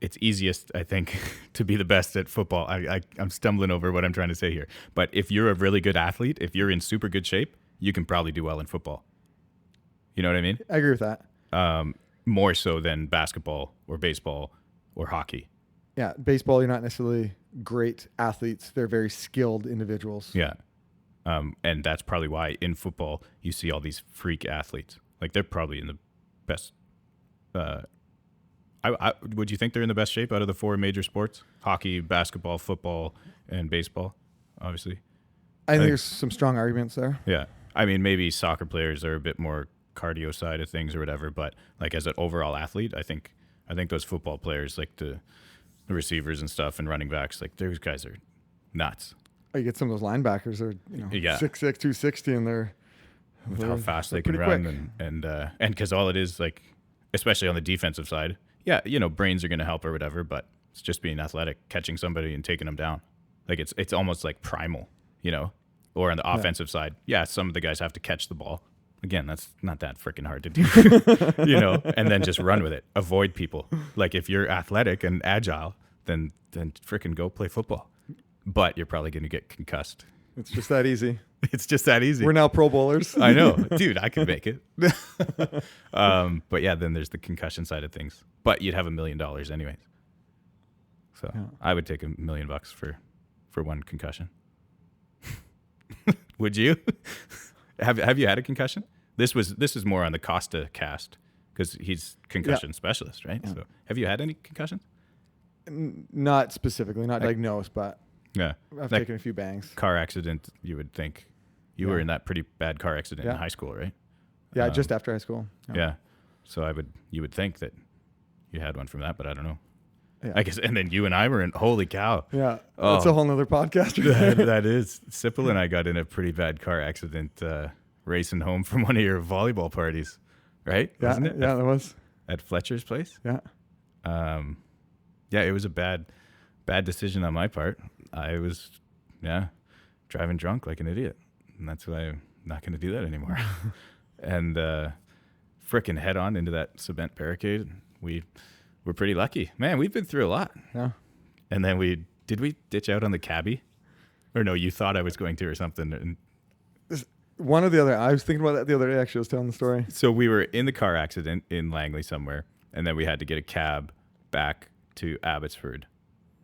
it's easiest, I think, to be the best at football. I'm stumbling over what I'm trying to say here. But if you're a really good athlete, if you're in super good shape, you can probably do well in football. You know what I mean? I agree with that. More so than basketball or baseball or hockey. Yeah, baseball, you're not necessarily great athletes. They're very skilled individuals. Yeah. And that's probably why in football you see all these freak athletes. Like, they're probably in the best. Would you think they're in the best shape out of the four major sports? Hockey, basketball, football, and baseball, obviously. I think there's some strong arguments there. Yeah. I mean, maybe soccer players are a bit more cardio side of things or whatever, but like as an overall athlete, I think those football players, like the receivers and stuff and running backs, like those guys are nuts. You get some of those linebackers are 6'6", 260, and they're how fast they can run quick. and because all it is, like, especially on the defensive side, brains are going to help or whatever, but it's just being athletic, catching somebody and taking them down. Like it's almost like primal, or on the offensive side. Yeah, some of the guys have to catch the ball. Again, that's not that freaking hard to do, and then just run with it. Avoid people. Like, if you're athletic and agile, then freaking go play football. But you're probably going to get concussed. It's just that easy. It's just that easy. We're now Pro Bowlers. I know. Dude, I could make it. But yeah, then there's the concussion side of things. But you'd have $1 million anyways. So yeah. I would take $1 million for one concussion. Would you? Have you had a concussion? This is more on the Costa cast because he's concussion specialist, right? Yeah. So have you had any concussions? Not specifically, not diagnosed, but yeah, I've taken a few bangs. Car accident, you would think. You were in that pretty bad car accident in high school, right? Yeah, just after high school. Yeah. So you would think that you had one from that, but I don't know. Yeah. I guess, and then you and I were in, holy cow. Yeah, that's a whole nother podcast. That is. Sippel and I got in a pretty bad car accident racing home from one of your volleyball parties, right? Yeah, wasn't it? Yeah, it was. At Fletcher's place? Yeah. Yeah, it was a bad decision on my part. I was, driving drunk like an idiot. And that's why I'm not going to do that anymore. And frickin' head on into that cement barricade. We're pretty lucky. Man, we've been through a lot. Yeah. And then did we ditch out on the cabbie? Or no, you thought I was going to or something. And one or the other. I was thinking about that the other day, actually. I was telling the story. So we were in the car accident in Langley somewhere. And then we had to get a cab back to Abbotsford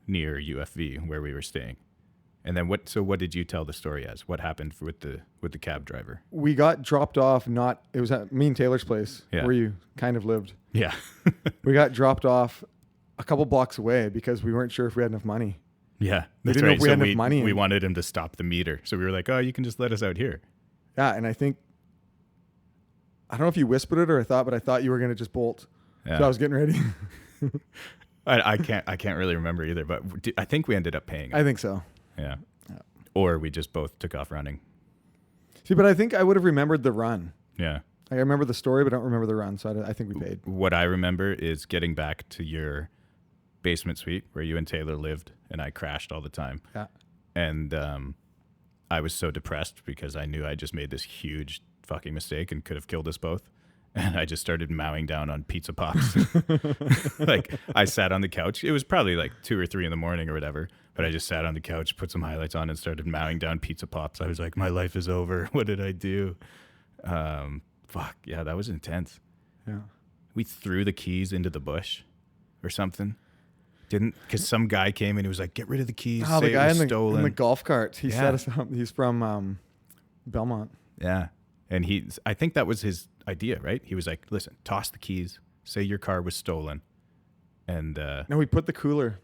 near UFV where we were staying. And then what did you tell the story as? What happened with the cab driver? We got dropped off, it was at me and Taylor's place where you kind of lived. Yeah. We got dropped off a couple blocks away because we weren't sure if we had enough money. Yeah, We that's didn't know right. if we So had enough money. we wanted him to stop the meter. So we were like, oh, you can just let us out here. Yeah, and I don't know if you whispered it or I thought you were going to just bolt. Yeah. So I was getting ready. I can't really remember either, but I think we ended up paying. I think so. Yeah. Or we just both took off running. See, but I think I would have remembered the run. Yeah. I remember the story, but I don't remember the run. So I think we paid. What I remember is getting back to your basement suite where you and Taylor lived, and I crashed all the time. Yeah. And I was so depressed because I knew I just made this huge fucking mistake and could have killed us both. And I just started mowing down on pizza pops. Like, I sat on the couch. It was probably like 2 or 3 in the morning or whatever. But I just sat on the couch, put some highlights on, and started mowing down pizza pops. I was like, my life is over. What did I do? Fuck. Yeah, that was intense. Yeah. We threw the keys into the bush or something. Because some guy came and he was like, get rid of the keys. Oh, the guy in stolen. the golf cart. He set us up. He's from Belmont. Yeah. And I think that was his idea, right? He was like, listen, toss the keys, say your car was stolen. And no, we put the cooler.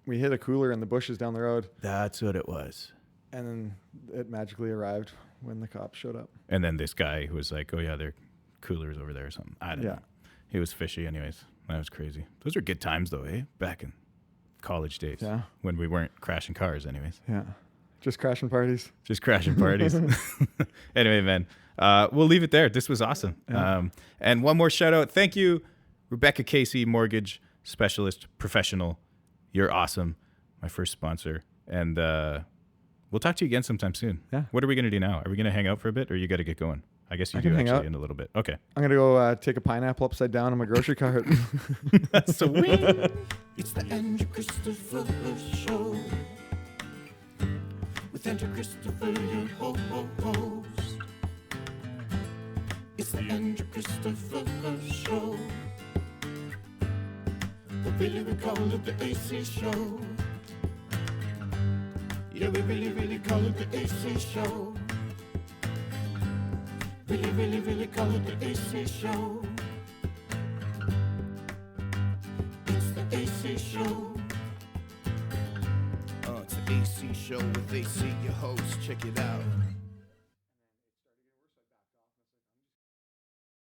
We hid a cooler in the bushes down the road. That's what it was. And then it magically arrived when the cops showed up. And then this guy who was like, oh yeah, their cooler's over there or something. I don't know. He was fishy anyways. That was crazy. Those were good times though, eh? Back in college days. Yeah. When we weren't crashing cars anyways. Yeah. Just crashing parties. Just crashing parties. Anyway, man, we'll leave it there. This was awesome. Yeah. And one more shout out. Thank you, Rebecca Casey, mortgage specialist, professional. You're awesome. My first sponsor. And we'll talk to you again sometime soon. Yeah. What are we going to do now? Are we going to hang out for a bit or you got to get going? I guess you do hang actually out in a little bit. Okay. I'm going to go take a pineapple upside down on my grocery cart. Sweet. It's the Andrew Christopher Show. With Andrew Christopher, your host. It's the Andrew Christopher Show. But really we call it the AC Show. Yeah, we really call it the AC Show. Really call it the AC Show. It's the AC Show. It's the AC Show with AC, your host. Check it out.